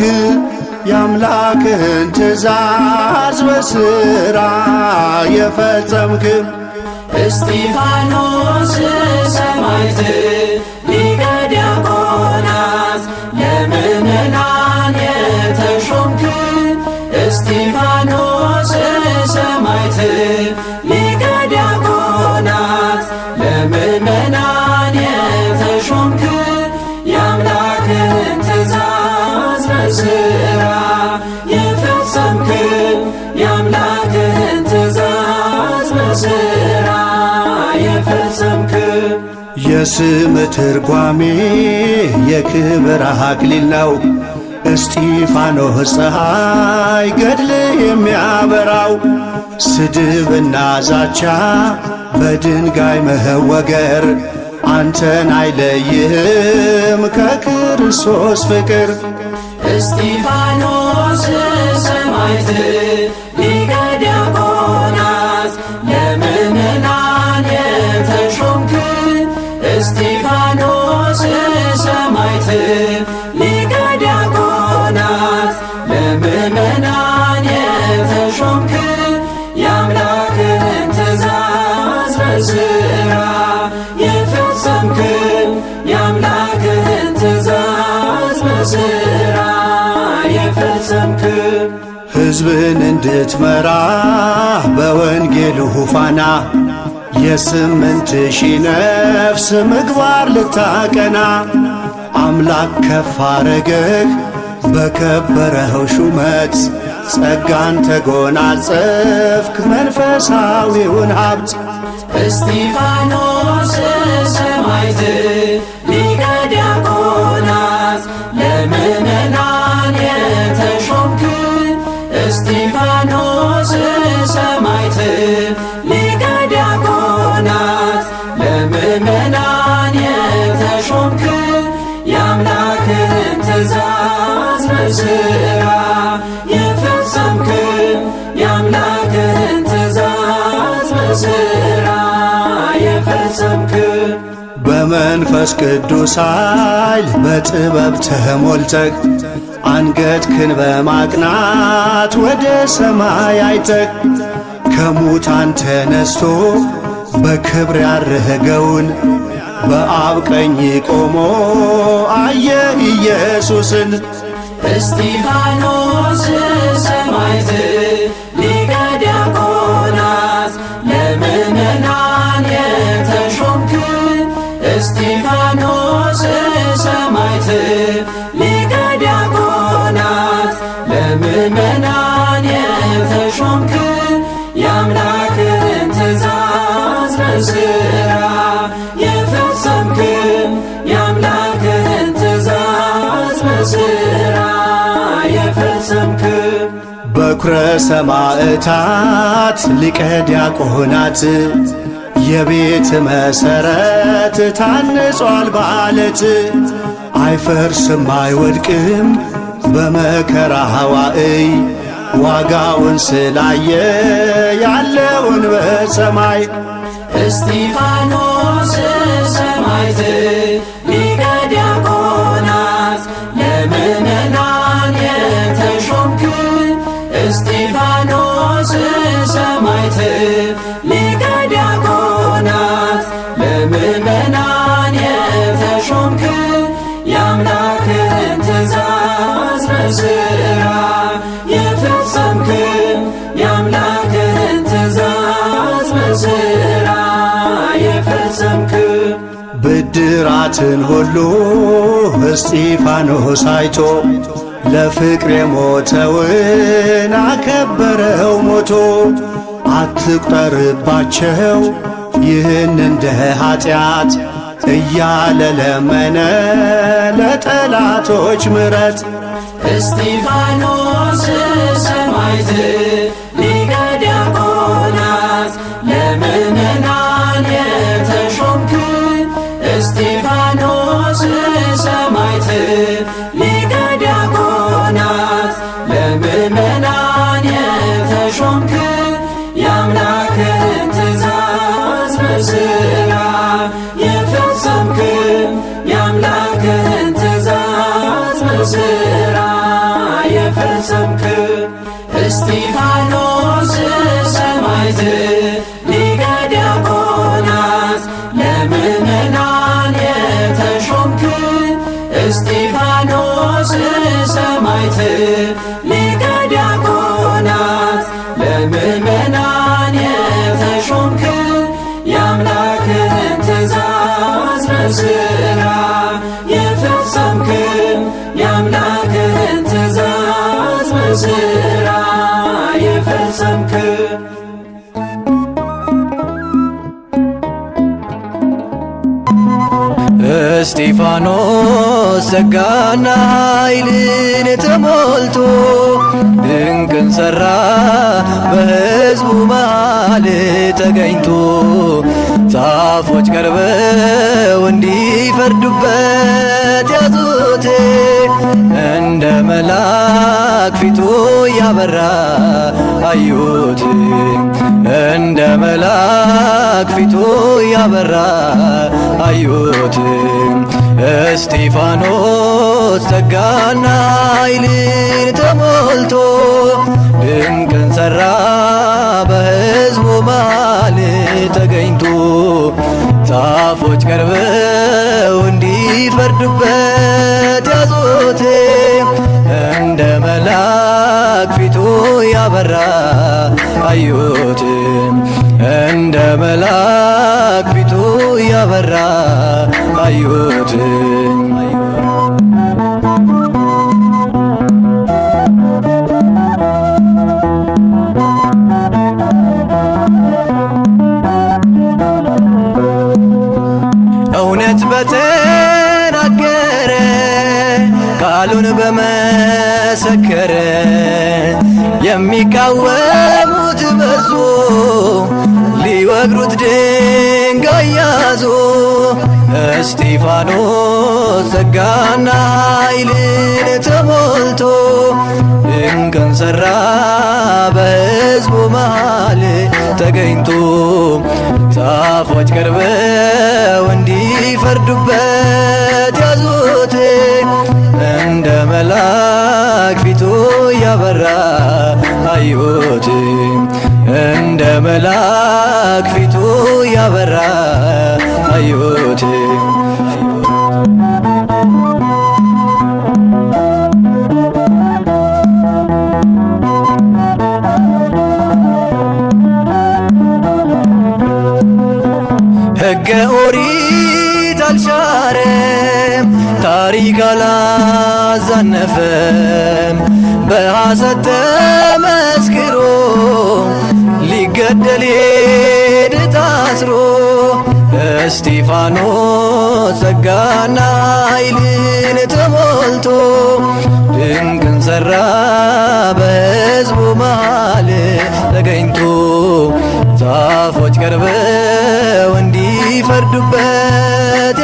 Speaker 4: የአምላክህን ትእዛዝ በሥራ የፈጸምክ
Speaker 2: እስጢፋኖስ ሰማዕት ሊቀ ዲያቆናት ለምእመናን የተሾምክ እስጢፋኖስ ሰማዕት ሊቀ ዲያቆናት ለምእመናን የተሾምክ የአምላክህን ትእዛዝ በሥራ የፈጸምክ የአምላክህን ትእዛዝ በሥራ የፈጸምክ
Speaker 4: የስም ትርጓሜ የክብር አክሊል ነው። እስጢፋኖስ ፀሐይ ገድል የሚያበራው ስድብና ዛቻ በድንጋይ መወገር አንተን አይለይህም ከክርስቶስ ፍቅር።
Speaker 2: እስጢፋኖስ ሰማዕት ሊቀ ዲያቆናት ለምእመናን የተሾምክ እስጢፋኖስ ሰማዕት ሊቀ ዲያቆናት ለምእመናን የአምላክህን ትእዛዝ በሥራ የፈጸምክ
Speaker 4: ሕዝብን እንድትመራ በወንጌሉ ፋና የ8,000 ነፍስ ምግባር ልታቀና አምላክ ከፍ አረገህ በከበረው ሹመት ጸጋን ተጎናጸፍክ መንፈሳዊውን ሀብት
Speaker 2: እስጢፋኖስ ሰማዕት ሊቀ ዲያቆናት ለምእመናን የተሾምክ እስጢፋኖስ ሰማዕት ሊቀ ዲያቆናት ለምእመናን የተሾምክ የአምላክህን ትእዛዝ በሥራ የፈጸምክ የአምላክህን ትእዛዝ በሥራ የፈጸምክ
Speaker 4: በመንፈስ ቅዱስ ኃይል በጥበብ ተሞልተህ አንገትክን በማቅናት ወደ ሰማይ አይተህ ከሙታን ተነስቶ በክብር ያረገውን በአብ ቀኝ ቆሞ አየህ ኢየሱስን።
Speaker 2: እስጢፋኖስ ሰማዕት ሊቀ ዲያቆናት ለምእመናን የተሾምክ እስጢፋኖስ ሰማዕት ሊቀ ዲያቆናት ለምእመናን የተሾምክ የአምላክህን ትእዛዝ በሥራ የፈጸምክ የአምላክህን ትእዛዝ በሥራ የፈጸምክ
Speaker 4: በኵረ ሰማዕታት ሊቀ ዲያቆናት የቤት መሠረት ታንጿል በዓለት አይፈርስም አይወድቅም በመከራ ዋዕይ ዋጋውን ስላየ ያለውን በሰማይ
Speaker 2: እስጢፋኖስ ሰማዕት ሊቀ ዲያቆናት ለምእመናን የተሾምክ እስጢፋኖስ ሰማዕት ሊቀ ዲያቆናት ለምእመናን የተሾምክ የአምላክህን ትእዛዝ በሥራ የፈጸምክ የአምላክህን ትእዛዝ በሥራ የፈጸምክ
Speaker 4: ብድራትን ሁሉ እስጢፋኖስ አይቶ ለፍቅር የሞተውን አከበረው ሞቶ አትቁጠርባቸው ይህን እንደ ኀጢአት እያለ ለመነ ለጠላቶች ምሕረት።
Speaker 2: እስጢፋኖስ ሰማዕት ሊቀ ዲያቆናት ለምእመናን የተሾምክ እስጢፋኖስ ሰማዕት ሊቀ ዲያቆናት ለምእመናን የተሾምክ የአምላክህን ትእዛዝ በሥራ የፈጸምክ የአምላክህን ትእዛዝ በሥራ የፈጸምክ እስጢፋኖስ ሰማዕት ሊቀ ዲያቆናት ለምእመናን የተሾምክ እስጢፋኖስ ሰማዕት ሊቀ ዲያቆናት ለምእመናን የተሾምክ የአምላክህን ትእዛዝ በሥራ የፈጸምክ የአምላክህን ትእዛዝ በሥራ የፈጸምክ
Speaker 3: እስጢፋኖስ ጸጋና ኃይልን ተሞልቶ ድንቅን ሠራ በሕዝቡ መሃል ተገኝቶ ጻፎች ቀርበው እንዲፈርዱበት ያዙት እንደ መልአክ ፊቱ ያበራ አዩት እንደ መልአክ ፊቱ ያበራ አዩት እስጢፋኖስ ጸጋና ኃይልን ተሞልቶ ድንቅን ሠራ በሕዝቡ መሃል ተገኝቶ ጻፎች ቀርበው እንዲፈርዱበት ያዙት። እንደ መልአክ ፊቱ ያበራ አዩት። እንደ መልአክ ፊቱ ያበራ አዩት። እውነት በተናገረ ቃሉን በመሰከረ የሚቃወሙት በዙ፣ ሊወግሩት ድንጋይ ያዙ። እስጢፋኖስ ጸጋና ኃይልን ተሞልቶ ድንቅን ሠራ በሕዝቡ መሃል ተገኝቶ። ጻፎች ቀርበው እንዲፈርዱበት ያዙት። እንደ መልአክ ፊቱ ያበራ አዩት። እንደ መልአክ ፊቱ ያበራ አዩት። ሕገ ኦሪት አልሻረም፣ ታሪክ አላዛነፈም። በሐሰት ተመስክሮ ሊገደል ሄደ ታስሮ። እስጢፋኖስ ጸጋና ኃይልን ተሞልቶ ድንቅን ሠራ በሕዝቡ መሃል ተገኝቶ። ጻፎች ቀርበው እንዲፈርዱበት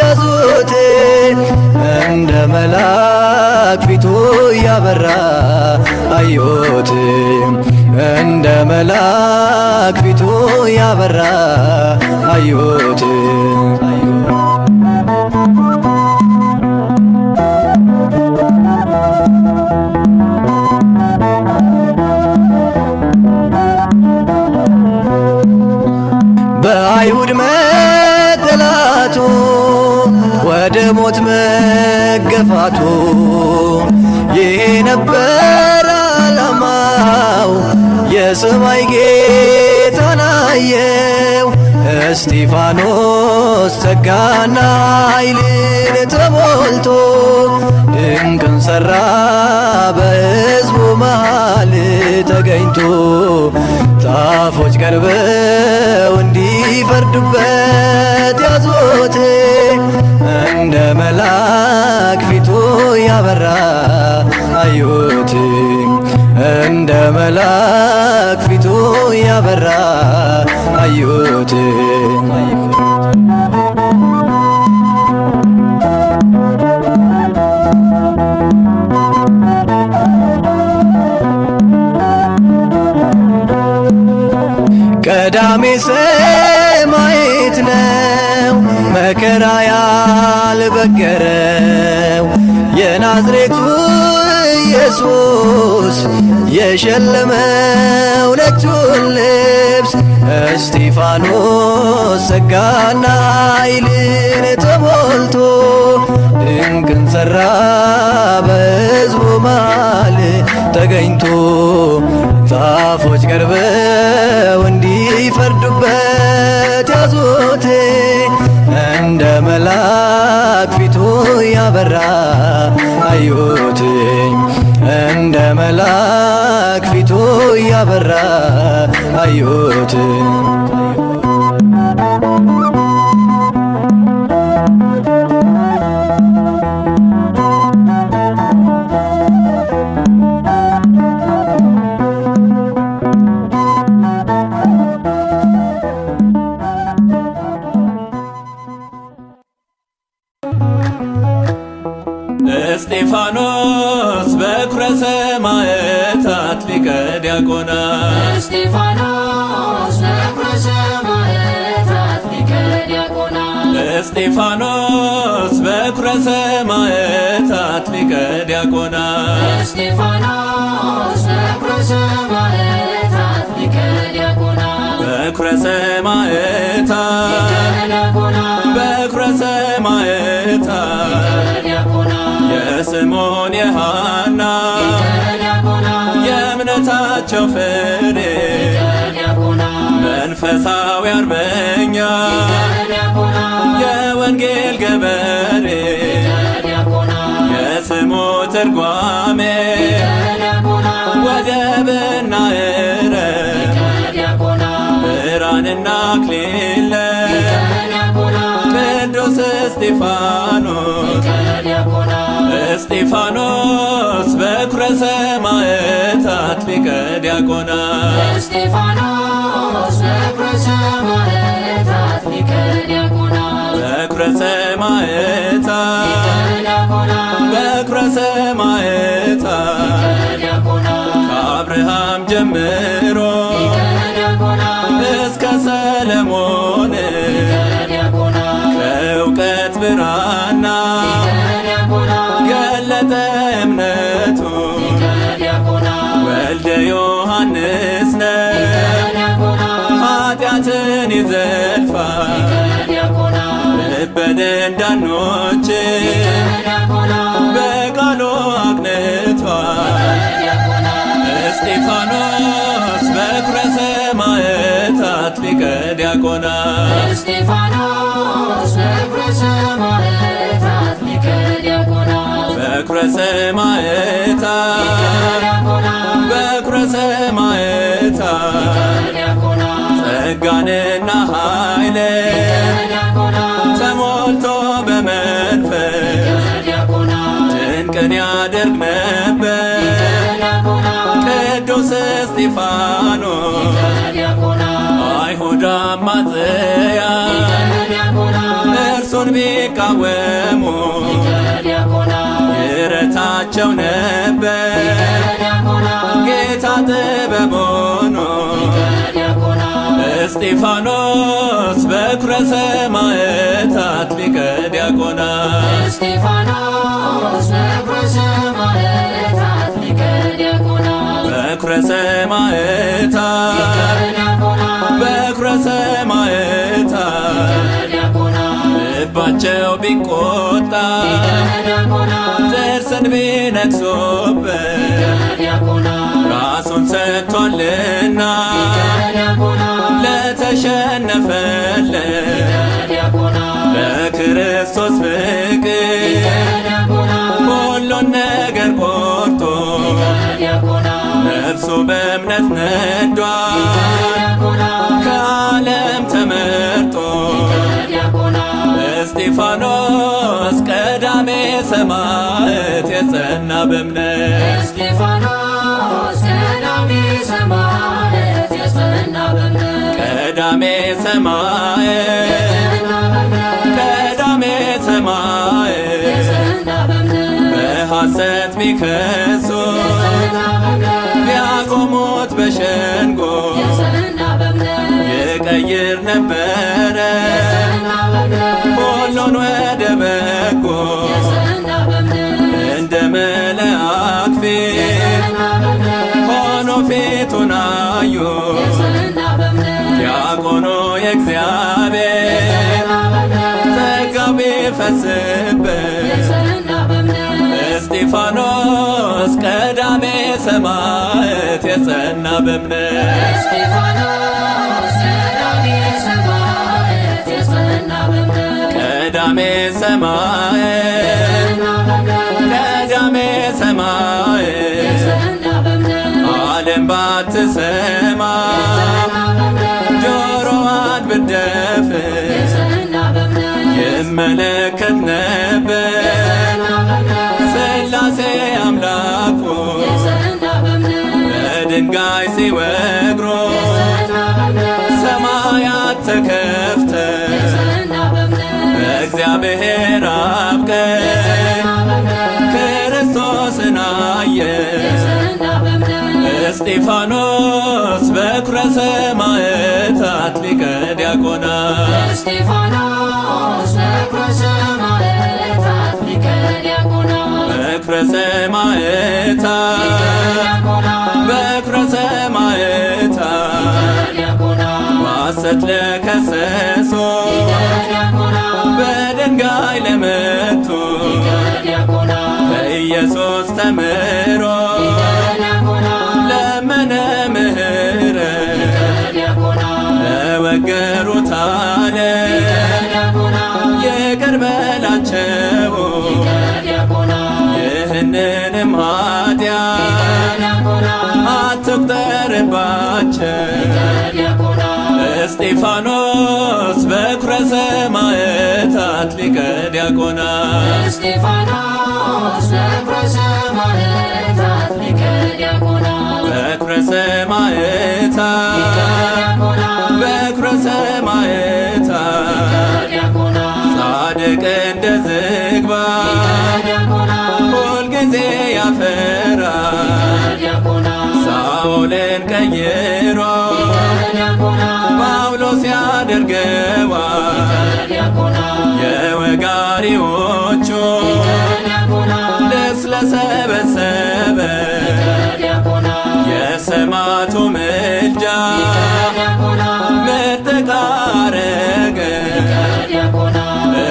Speaker 3: ያዙት። እንደ መልአክ ፊቱ ያበራ አዩት። እንደ መልአክ ፊቱ ያበራ አዩት። በአይሁድ መጠላቱ ወደ ሞት መገፋቱ ይሄ ነበር ዓላማው። የሰማይ ጌታን አየው። እስጢፋኖስ ጸጋና ኃይልን ተሞልቶ ድንቅን ሠራ በሕዝቡ መሃል ተገኝቶ። ጻፎች ቀርበው እንዲፈርዱበት ያዙት። እንደ መልአክ ፊቱ ያበራ አዩት። እንደ መልአክ ፊቱ ያበራ አዩት። ቀዳሜ ሰማዕት ነው መከራ ያልበገረው፣ የናዝሬቱ ኢየሱስ የሸለመው ነጩን ልብስ። እስጢፋኖስ ጸጋና ኃይልን ተሞልቶ ድንቅን ሠራ በሕዝቡ መሃል ተገኝቶ። ጻፎች ቀርበው እንዲፈርዱበት ያዙት። እንደ መልአክ ፊቱ ያበራ አዩት። እንደ መልአክ ፊቱ ያበራ አዩት።
Speaker 2: እስጢፋኖስ በኵረ ሰማዕታት ሊቀ ዲያቆናት።
Speaker 5: እስጢፋኖስ በኵረ ሰማዕታት ሊቀ ዲያቆናት።
Speaker 2: እስጢፋኖስ በኵረ ሰማዕታት ሊቀ ዲያቆናት።
Speaker 5: እስጢፋኖስ በኵረ ሰማዕታት ሊቀ ዲያቆናት።
Speaker 2: በኵረ ሰማዕታት በኵረ ሰማዕታት የስምዖን የሐና የእምነታቸው ፍሬ መንፈሳዊ አርበኛ የወንጌል ገበሬ የስሙ ትርጓሜ ወደብና ዕረፍት ብርሃንና አክሊል ቅዱስ እስጢፋኖስ በኵረ ሰማዕታት ሊቀ ዲያቆናት በኵረ ሰማዕታት ከአብርሃም ጀምሮ እስከ ሰለሞን ከእውቀት ብራና ገለጠ እምነቱ ወልደ ዮሐንስ ነው ኃጢአትን ይዘልፋል ልበ ደንዳኖች በቃሉ አቅንቷል። እስጢፋኖስ በኵረ ሰማዕታት ሊቀ ዲያቆናት በኵረ ሰማዕታት ጸጋንና ኃይል ተሞልቶ በመንፈስ ድንቅን ያደርግ ነበር ቅዱስ እስጢፋኖስ አይሁድ አማጽያን እርሱን ቢቃወሙ ይረታቸው ነበር ጌታ ጥበብ ሆኖ እስጢፋኖስ በኵረ ሰማዕታት ሊቀ ዲያቆናት በኵረ ሰማዕታት ልባቸው ቢቆጣ ጥርስን ቢነክሱበት ራሱን ሰጥቷልና ለተሸነፈለት ለክርስቶስ ፍቅር ሁሉን ነገር ቆርጦ ነፍሱ በእምነት ነዷል ከዓለም ተመርጦ እስጢፋኖስ ቀዳሜ ሰማዕት የጸና በእምነት ቀዳሜ ሰማዕት በሐሰት ቢከሱ ቢያቆሙት በሸንጎ ይቀይር ነበረ ሁሉን ወደ በጎ እንደ መላእክት ፊት ሆኖ ፊቱን አዩ ዲያቆኑ የእግዚአብሔር ጸጋው ቢፈስበት እስጢፋኖስ ቀዳሜ ሰማዕት የጸና በእምነት ቀዳሜ ሰማዕት ዓለም ባትሰማ ጆሮዋን ብትደፍን ይመለከት ነበር ሥላሴ አምላኩ በድንጋይ ሲወግሮ ሰማያት ተከፍተ በእግዚአብሔር አብ ቀኝ ክርስቶስን አየ እስጢፋኖስ በኵረ ሰማዕታት ሊቀ ዲያቆናት በኵረ ሰማዕታት በሐሰት ለከሰሱ በድንጋይ ለመቱ ኢየሱስ ተምሮ ለመነ ምሕረት ለወገሩት አለ ይቅር በላቸው ይህንንም ኃጢአት አትቁጠርባቸው። እስጢፋኖስ በኵረ ሰማዕታት ሊቀ ዲያቆናት
Speaker 5: እስጢፋኖስ በኵረ ሰማዕታት ሊቀ ዲያቆናት
Speaker 2: በኵረ ሰማዕታት በኵረ ሰማዕታት ጻድቅ እንደ ዝግባ ሁልጊዜ ያፈራ ሳኦልን ቀይሮ ጳውሎስ ያደርገዋል የወጋሪዎቹ ልብስ ለሰበሰበ የሰማዕቱ ምልጃ ምርጥቃ አረገ።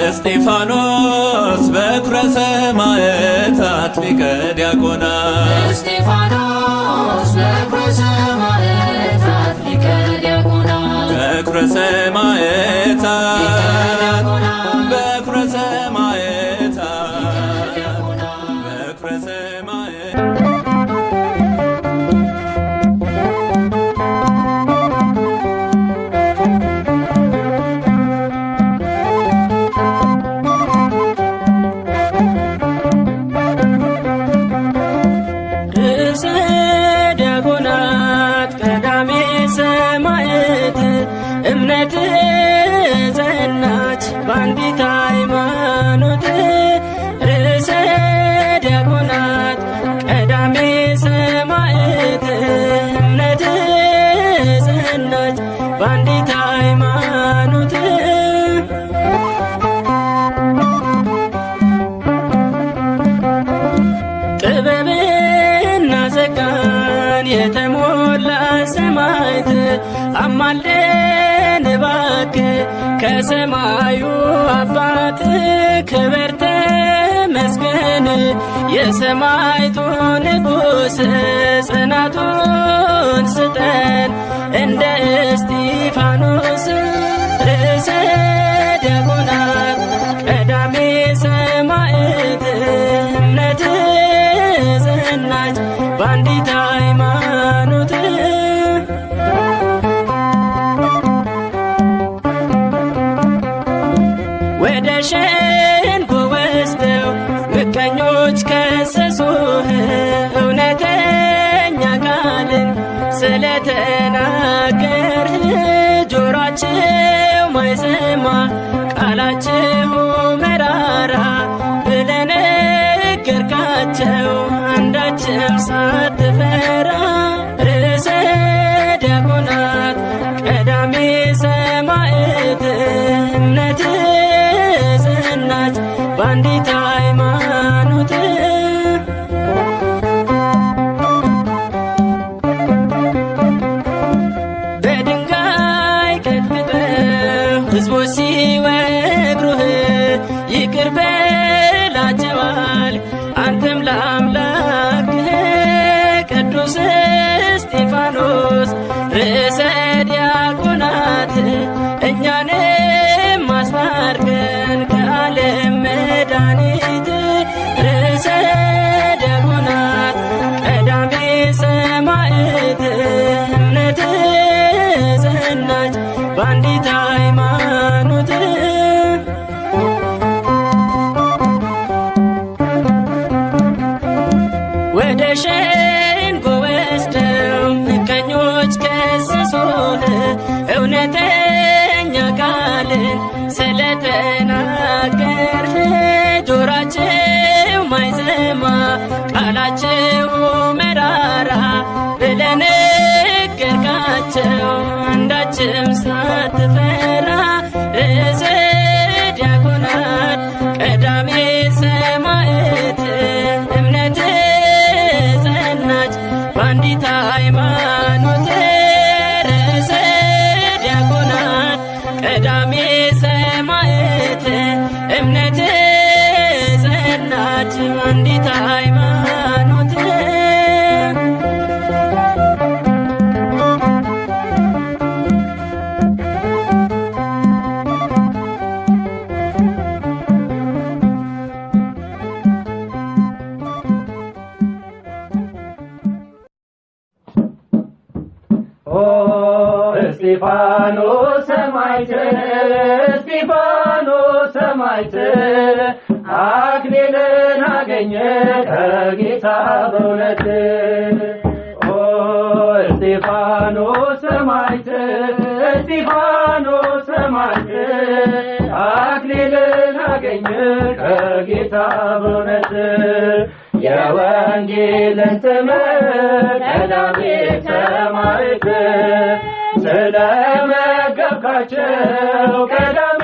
Speaker 2: እስጢፋኖስ በኵረ ሰማዕታት ሊቀ ዲያቆናት
Speaker 5: እስጢፋኖስ በኵረ ሰማዕታት ሊቀ ዲያቆናት
Speaker 2: በኵረ ሰማዕታት በኵረ ሰማዕታት በኵረ ሰማዕታት
Speaker 6: እምነት ጸናች በአንዲት ሃይማኖት ርዕሰ ዲያቆናት ቀዳሜ ሰማዕት እምነት ጸናች በአንዲት ሃይማኖት ጥበብና ጸጋን የተሞላ ሰማዕት አማልደን እባክህ ከሰማዩ አባት ክብር ተመስገን የሰማዕቱ ንጉሥ ጽናቱን ስጠን እንደ እስጢፋኖስ ርዕሰ ዲያቆናት ቀዳሜ ሰማዕት እምነት ጸናች በአንዲት ሃይማኖት ወደ ሸንጎ ወስደው ምቀኞች ከሰሱህ እውነተኛ ቃልን ስለተናገርህ ጆሯቸው ማይሰማ ቃላቸው መራራ ብለህ ነገርካቸው አንዳችም ሳትፈራ ርዕሰ ዲያቆናት ቀዳሜ ሰማዕት እምነት ጸናች በአንዲት ሃይማኖት በድንጋይ ቀጥቅጠው ሕዝቦች ሲወግሩህ ይቅር በላቸዋል አንተም ለአምላክህ ቅዱስ እስጢፋኖስ ርዕሰ ዲያቆናት እኛንም አስታርቀን ከዓለም መድኃኒት ርዕሰ ዲያቆናት ቀዳሜ ሰማዕት እምነት ጸናች በአንዲት ሃይማኖት ወደ ሸንጎ ወስደው ምቀኞች ከሰሱህ እውነተኛ ቃልን ስለተናገርህ ጆሯቸው ማይሰማ ቃላቸው መራራ ብለህ ነገርካቸው አንዳችም ሳትፈራ ርዕሰ ዲያቆናት ቀዳሜ ሰማዕት እምነት ጸናች በአንዲት ሃይማኖት ርዕሰ ዲያቆናት ቀዳሜ ሰማዕት እምነት ጸናች በአንዲት ሃይማኖት
Speaker 3: እስጢፋኖስ ሰማዕት እስጢፋኖስ ሰማዕት አክሊልን አገኘ ከጌታ በእውነት እስጢፋኖስ ሰማዕት እስጢፋኖስ ሰማዕት አክሊልን አገኘ ከጌታ በእውነት የወንጌልን ትምህርት ቀዳሜ ሰማዕት ስለመገብካቸው ቀዳሜ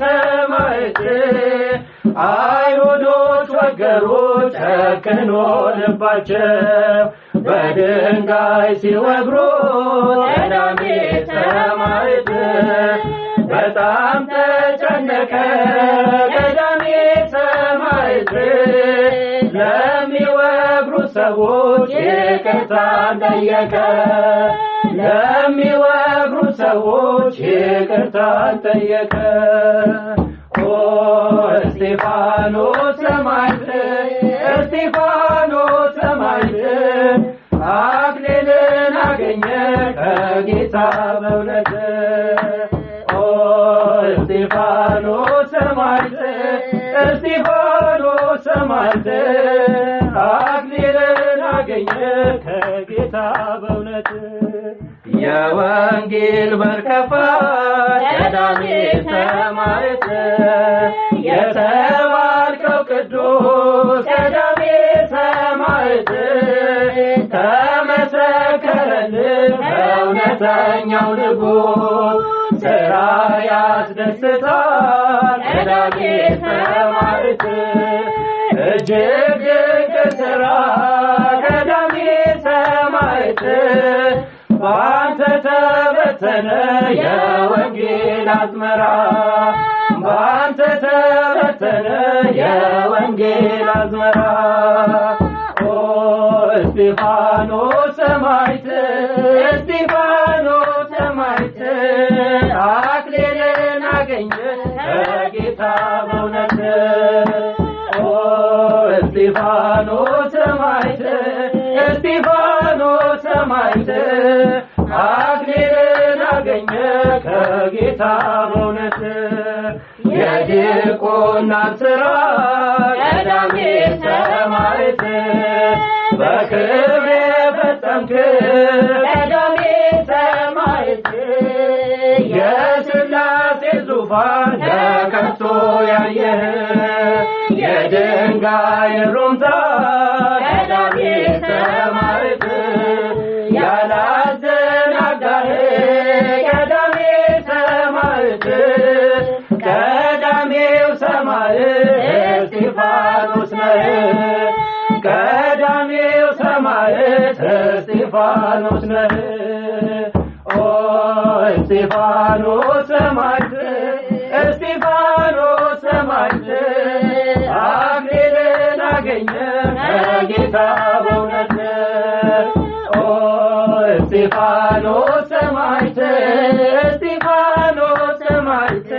Speaker 3: ሰማዕት አይሁዶች ወገሮች ጨክኖ ልባቸው በድንጋይ ሲወግሩ ቀዳሜ ሰማዕት በጣም ተጨነቀ ቀዳሜ ሰማዕት ለሚወግሩ ሰዎች ይቅርታን ጠየቀ ለሚወግሩ ሰዎች ይቅርታን ጠየቀ እስጢፋኖስ ሰማዕት እስጢፋኖስ ሰማዕት አክሊልን አገኘ ከጌታ በእውነት እስጢፋኖስ ሰማዕት እስጢፋኖስ ሰማዕት አክሊልን አገኘ ከጌታ በእውነት የወንጌል በር ከፋች ቀዳሜ ሰማዕት የተባልከው ቅዱስ ቀዳሜ ሰማዕት ተመሰከረልህ እውነተኛው ንጉሥ ሥራ ያስደስታል ቀዳሜ ሰማዕት እጅግ ድንቅ ሥራ ቀዳሜ ሰማዕት በአንተ ተበተነ የወንጌል አዝመራ በአንተ ተበተነ የወንጌል አዝመራ እስጢፋኖስ ሰማዕት እስጢፋኖስ ሰማዕት አክሊልን አገኘ ከጌታ በእውነት እስጢፋኖስ ሰማዕት እስጢፋኖስ ሰማዕት አክሊልን አገኘ ከጌታ በእውነት የዲቁናን ሥራ ቀዳሜ ሰማዕት በክብር የፈጸምክ ቀዳሜ ሰማዕት የሥላሴ ዙፋን ተከፍቶ ያየህ የድንጋይ ሩምታ ቀዳሜ ሰማዕት ያላዘናጋህ ቀዳሜ ሰማዕት ቀዳሜው ሰማዕት እስጢፋኖስ ነህ ቀዳሜው ሰማዕት እስጢፋኖስ ነህ እስጢፋኖስ ሰማዕት እስጢፋኖስ ሰማዕት አክሊልን አገኘ ከጌታ በእውነት እስጢፋኖስ ሰማዕት እስጢፋኖስ ሰማዕት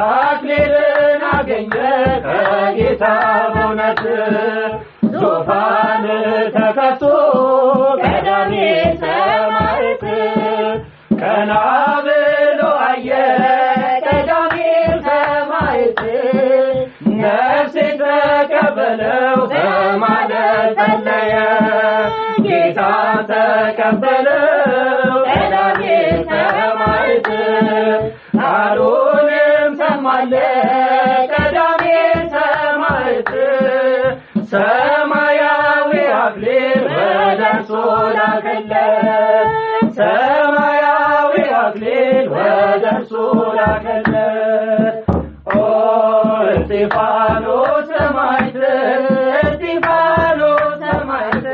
Speaker 3: አክሊልን አገኘ ከጌታ በእውነት ዙፋን ተከፍቶ ቀዳሜ ሰማዕት ቀና ብሎ አየ ቀዳሜ ሰማዕት ነፍሴ ተቀበለው በማለት ጸለየ ጌታ ተቀበለው ቀዳሜ ሰማዕት ቃሉንም ሰማለት ቀዳሜ ሰማዕት ሰማያዊ አክሊል ወደርሱ ላከለት ሰማያዊ አክሊል ወደርሱ ላከለት እስጢፋኖስ ሰማዕት እስጢፋኖስ ሰማዕት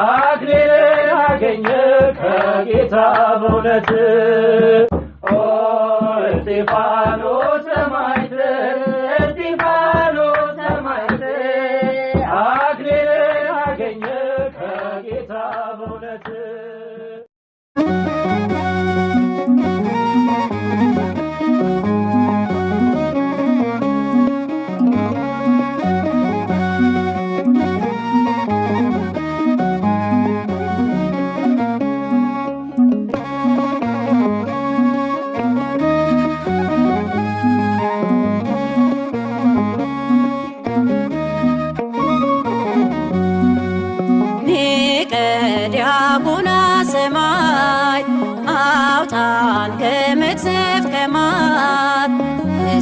Speaker 3: አክሊልን አገኘ ከጌታ በእውነት እስጢፋኖስ ሰማዕት እስጢፋኖስ ሰማዕት አክሊልን አገኘ ከጌታ በእውነት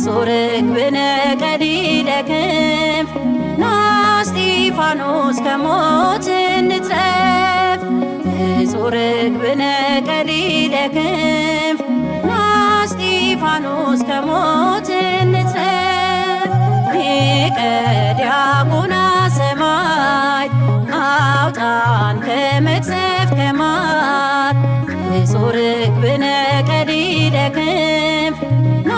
Speaker 5: ንጹሕ ርግብነ ቀሊለ ክንፍ ና እስጢፋኖስ ከሞት እንትረፍ ንጹሕ ርግብነ ቀሊለ ክንፍ ና እስጢፋኖስ ከሞት እንትረፍ ሊቀ ዲያቆናት ሰማዕት አውጣን ከመቅሰፍት ከመዓት ንጹሕ ርግብነ ቀሊለ ክንፍ ና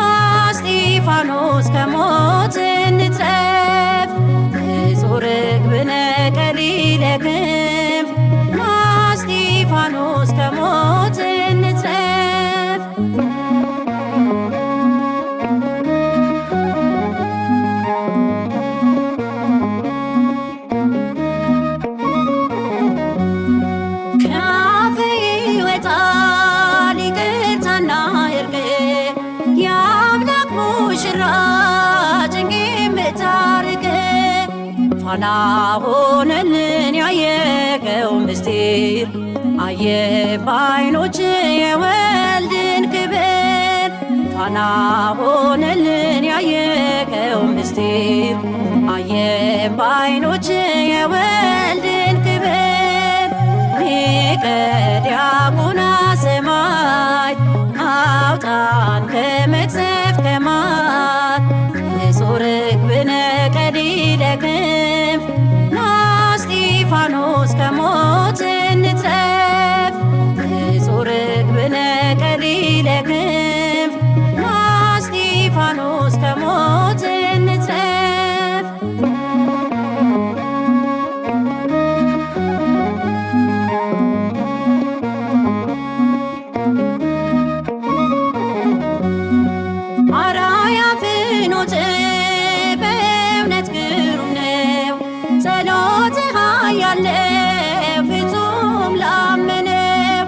Speaker 5: እስጢፋኖስ ከሞት እንትረፍ ንጹሕ ርግብነ ቀሊለ ክንፍ ና እስጢፋኖስ ከሞት እንትረፍ ከአፍ ይወጣል ይቅርታና እርቅ የአምላክ ሙሽራ ጭንቅ የምታርቅ ፋና ሆነልን ያየኸው ምስጢር አየ በዓይኖች የወልድን ክብር ፋና ሆነልን ያየኸው ምስጢር አየ በዓይኖች የወልድን ክብር ሊቀ ዲያቆናት ሰማዕት አውጣን ከመቅሰፍት ከመዓት ንጹሕ ርግብነ ቀሊለ ክንፍ ና እስጢፋኖስ ከሞት እንትረፍ ንጹሕ ርግብነ ቀሊለ ክንፍ ና እስጢፋኖስ ከሞት እንትረፍ አርአያ ፍኖት በእውነት ግሩም ነው ጸሎትህ ኃያል ነው ፍጹም ላመነው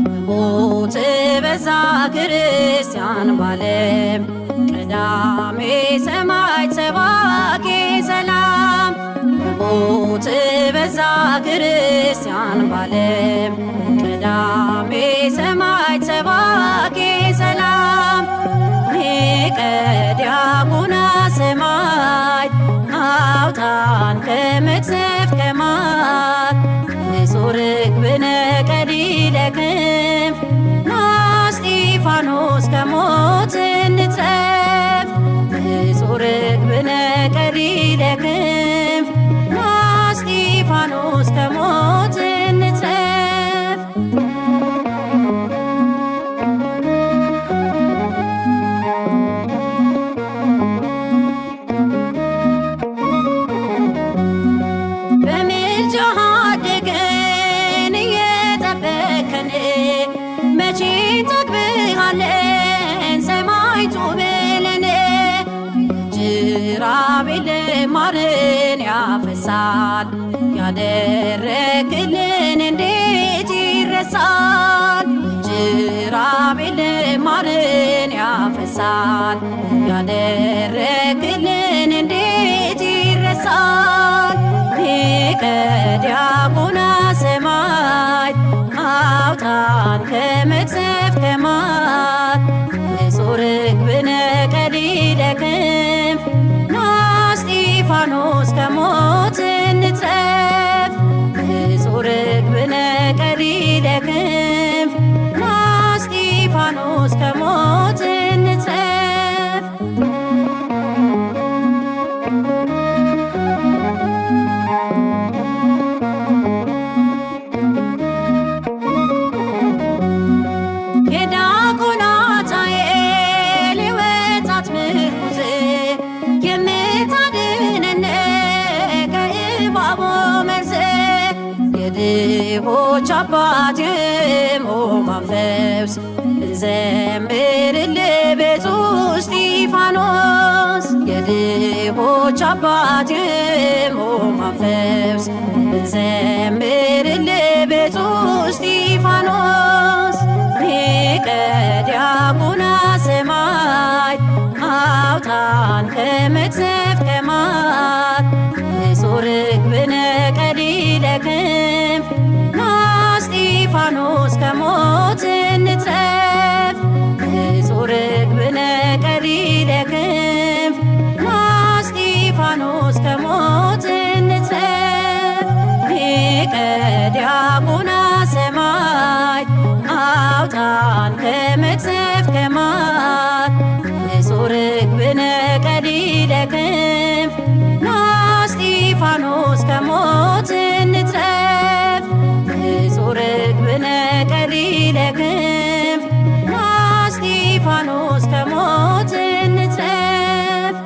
Speaker 5: በሞት በዛ ክርስቲያን ባለም ቀዳሜ ሰማዕት ሰባኬ ሰላም በሞት በዛ ክርስቲያን ባለም ቀዳሜ ሰማዕት ሰባኬ ሰላም ሊቀ ዲያቆናት ሰማዕት አውጣን ከመቅሰፍት ከመዓት ንጹሕ ርግብነ ቀሊለ ክንፍ ና እስጢፋኖስ ከሞት እንትረፍ ንጹሕ ርግብነ ቀሊለ ክንፍ ና እስጢፋኖስ ከሞት እንትረፍ በምልጃህ አድገን እየጠበቅከን መቼ እንጠግብሃለን ሰማዕቱ ብለን ጅራቤል ማርን ያፈሳል ያደረግልን እንዴት ይረሳል ጅራቤል ማርን ያፈሳል ያደረግልን እንዴት ይረሳል ሊቀ ዲያቆናት ሰማዕት አውጣን ከመቅሰፍት ከመዓት ንጹሕ ርግብነ ቀሊለ ክንፍ ና እስጢፋኖስ ከሞት እንትረፍ ንጹሕ ርግብነ ቀሊለ ክንፍ ና እስጢፋኖስ ከሞት እንትረፍ የዲያቆናት ኃይል የወጣት ምርኩዝ የምታድነን ከእባቡ መርዝ የድሆች አባት የሕሙማን ፈውስ እንዘምርልህ ብፁዕ እስጢፋኖስ የድሆች አባት የሕሙማን ፈውስ እንዘምርልህ ብፁዕ እስጢፋኖስ ሊቀ ዲያቆናት ሰማዕት አውጣን ከመቅሰፍት ከመዓት ንጹሕ ርግብነ ቀሊለ ክንፍ ና እስጢፋኖስ ከሞት እንትረፍ ንጹሕ ርግብነ ቀሊለ ክንፍ አውጣን ከመቅሰፍት ከማት ንጹሕ ርግብነ ቀሊለ ክንፍ ና እስጢፋኖስ ከሞት እንትረፍ ንጹሕ ርግብነ ቀሊለ ክንፍ ና እስጢፋኖስ ከሞት እንትረፍ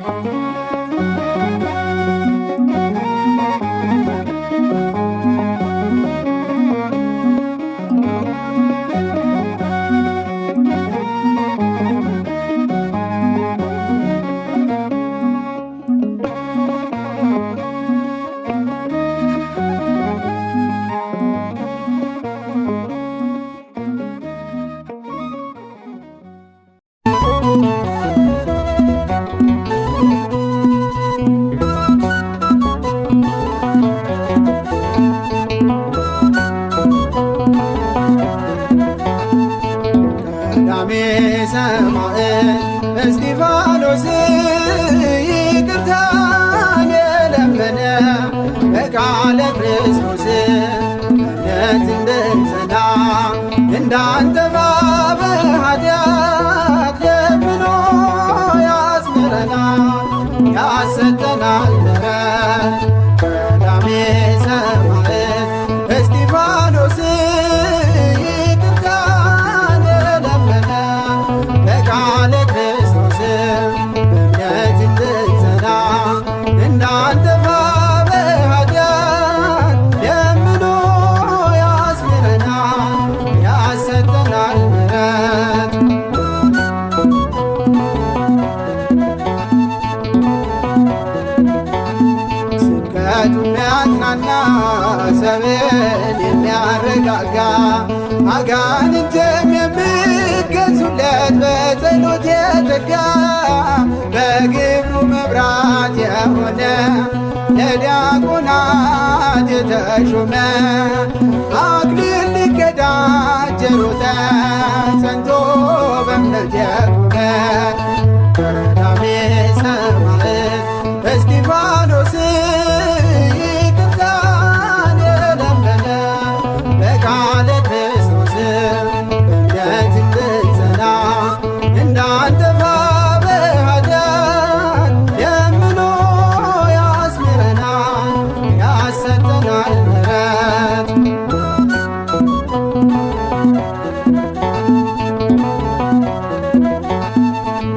Speaker 4: ቀዳሜ ሰማዕት እስጢፋኖስ ይቅርታን የለመነ በቃለ ክርስቶስ እምነት እንድንጸና እንዳንጠፋ በኃጢአት ለምኖ ያስምረናል ያሰጠናል ምሕረት። ቀዳሜ ሰማዕት እስጢፋኖስ ይቅርታን የለመነ በቃለ ክርስቶስ እምነት እንድንጸና እንዳንጠፋ በኃጢአት ለምኖ ያስምረናል ያሰጠናል ምሕረት። ስብከቱ የሚያጽናና ሰብን የሚያረጋጋ አጋንንትም የሚገዙለት በጸሎት የተጋ በግብሩ መብራት የሆነ ለዲያቆናት የተሾመ አክሊል ሊቀዳጅ ሮጠ ጸንቶ በእምነት የቆመ ቀዳሜ ሰማዕት እስጢፋኖስ ይቅርታን የለመነ በቃለ ክርስቶስ እምነት እንድንጸና እንዳንጠፋ በኃጢአት ለምኖ ያስምረናል ያሰጠናል ምሕረት።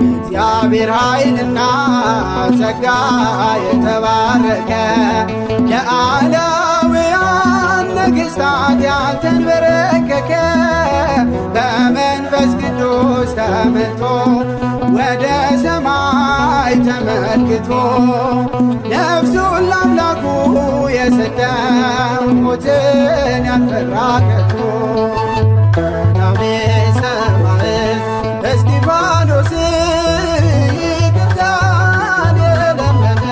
Speaker 4: እግዚአብሔር ኃይልና ጸጋ የተባረከ ለአላውያን ነገሥታት ያልተንበረከከ በመንፈስ ቅዱስ ተመልቶ ወደ ሰማይ ተመልክቶ ነፍሱን ለአምላኩ የሰጠ ሞትን ያልፈራ ከቶ ቀዳሜ ሰማዕት እስጢፋኖስ ይቅርታን የለመነ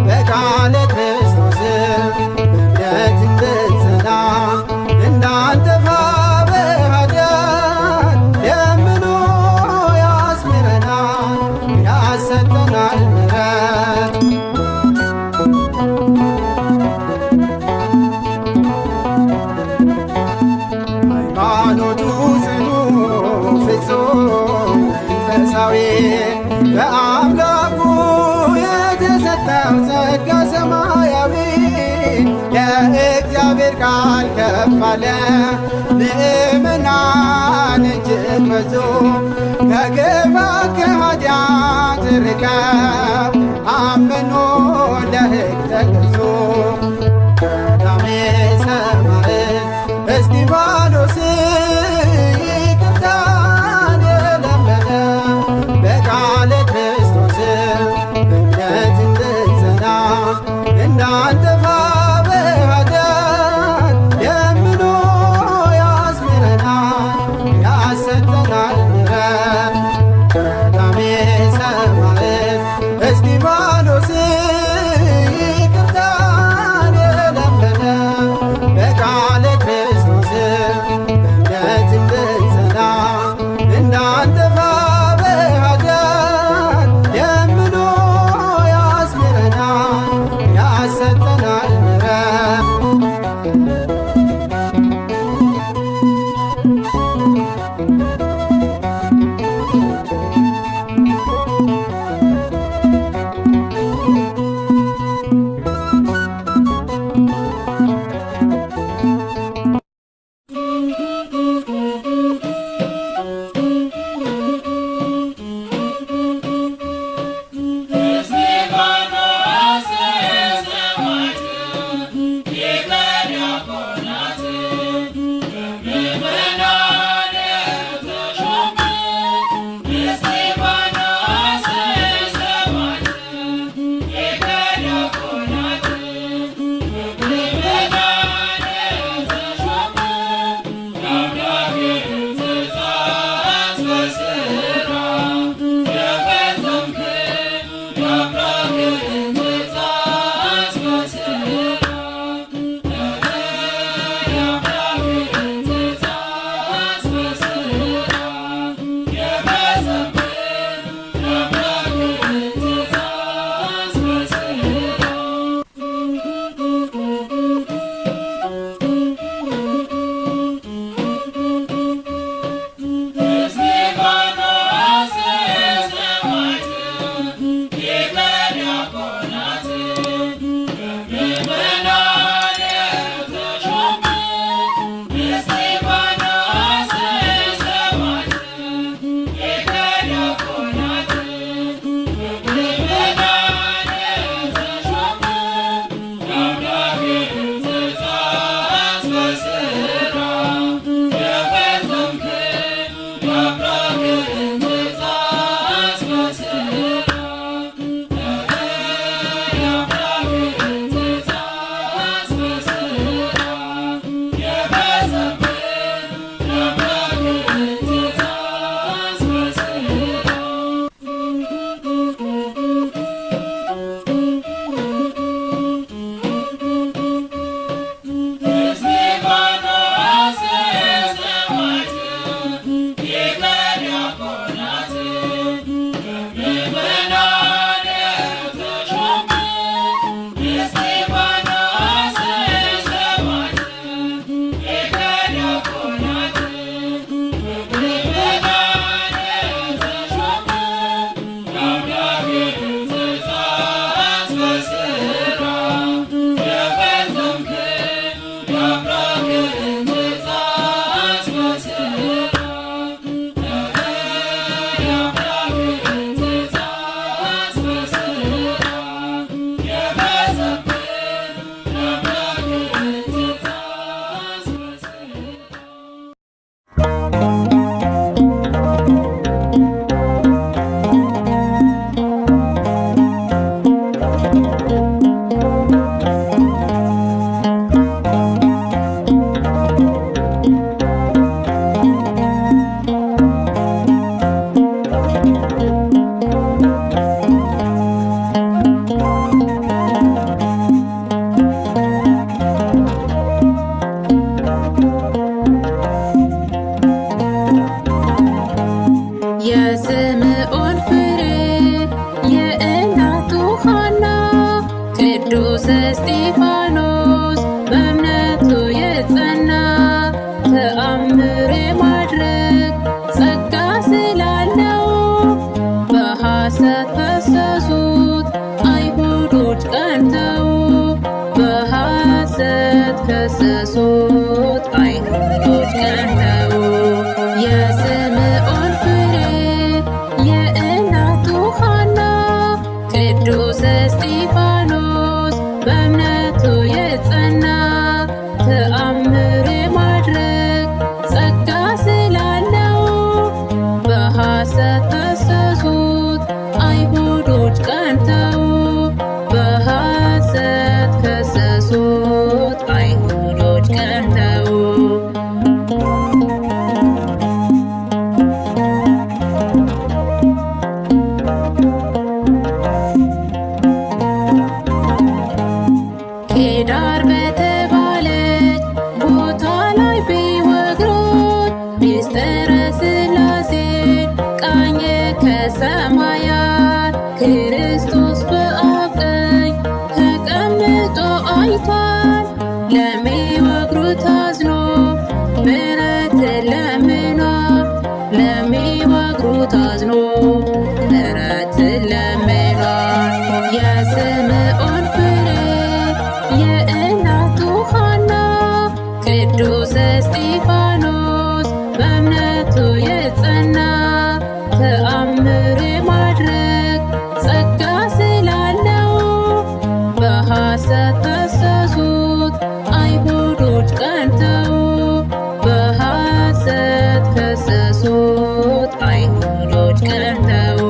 Speaker 4: በቃለ ክርስቶስ እምነት እንድንጸና እንዳንጠፋ በኃጢአት ለምኖ ያስምረናል ያሰጠናል ምሕረት። ሃይማኖቱ ጽኑ ፍጹም መንፈሳዊ በአምላኩ የተሰጠው ጸጋ ሰማያዊ የእግዚአብሔር ቃል ከፍ አለ ምእመናን እጅግ በዙ ከክፋት ከኃጢአት ርቀው አመኑ ለሕግ ተገዙ። ቀዳሜ ሰማዕት እስጢፋኖስ ይቅርታን የለመነ በቃለ ክርስቶስ እምነት እንድንጸና እንዳንጠፋ በኃጢአት ለምኖ ያስምረናል ያሰጠናል ምሕረት። ቀዳሜ ሰማዕት እስጢፋኖስ ይቅርታ
Speaker 7: የስምዖን ፍሬ የእናቱ ሐና ቅዱስ እስጢፋኖስ በእምነቱ የጸና ተአምር የማድረግ ጸጋ ስላለው በሐሰት ከሰሱት አይሁዶች ቀንተው በሐሰት ከሰሱት አይሁዶች ቀንተው የስምዖን ፍሬ የእናቱ ሐና ቅዱስ እስጢፋኖስ በእምነቱ የጸና ተአምር የማድረግ ጸጋ ስላለው በሐሰት ከሰሱት አይሁዶች ቀንተው በሐሰት ከሰሱት አይሁዶች ቀንተው ቄዳር በተባለች ቦታ ላይ ቢወግሩት ሚስጥረ ሥላሴን ቃኘ ከሰማያት ክርስቶስ በአብ ቀኝ ተቀምጦ አይቷል። ለሚወግሩት አዝኖ ምሕረትን ለምኗል። ለሚወግሩት አዝኖ ምሕረትን ለምኗል። የስምዖን ፍሬ የእናቱ ሐና ቅዱስ እስጢፋኖስ በእምነቱ የጸና ተአምር የማድረግ ጸጋ ስላለው በሐሰት ከሰሱት አይሁዶች ቀንተው በሐሰት ከሰሱት አይሁዶች ቀንተው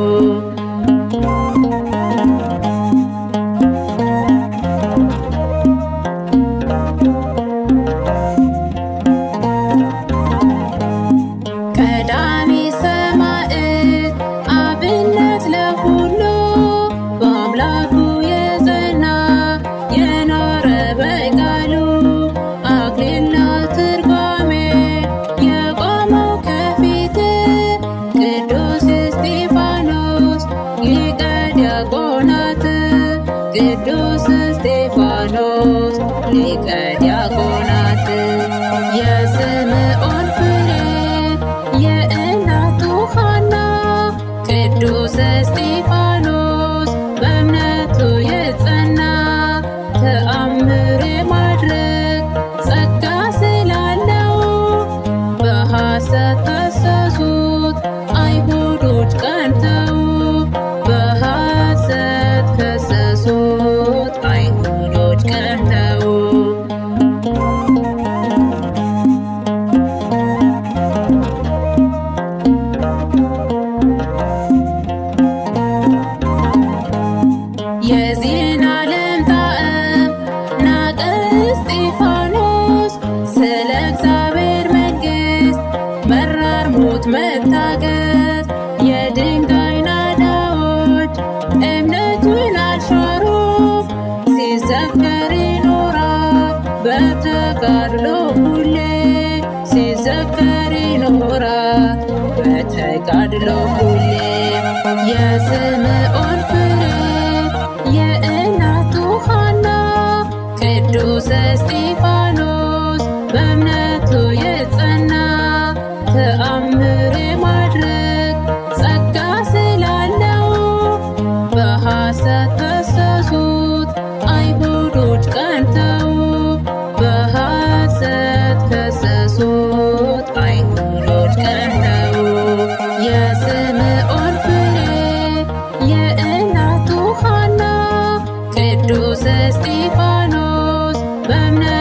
Speaker 7: ቀዳሚ ሰማዕት አብነት ለሁሉ በአምላኩ የጸና የኖረ በቃሉ አክሊል ትርጓሜ የቆመው ከፊት ቅዱስ እስጢፋኖስ ሊቀ ዲያቆናት ቅዱስ እስጢፋኖስ ሊቀ ዲያቆናት የስምዖን ፍሬ የእናቱ ሐና ቅዱስ እስጢፋኖስ በእምነቱ የጸና ተአምር የማድረግ ጸጋ ስላለው በሐሰት ከሰሱት አይሁዶች ቀንተው በሐሰት ከሰሱት አይሁዶች ቀንተው የዚህን ዓለም ጣዕም ናቀ እስጢፋኖስ ስለ እግዚአብሔር መንግሥት መራር ሞት መታገስ የድንጋይ ናዳዎች እምነቱን አልሻሩም። ሲዘከር ይኖራል በተጋድሎ ሁሌ ሲዘከር ይኖራል በተጋድሎ ሁሌ የስምዖን ፍሬ የእናቱ ሐና እስጢፋኖስ በእምነት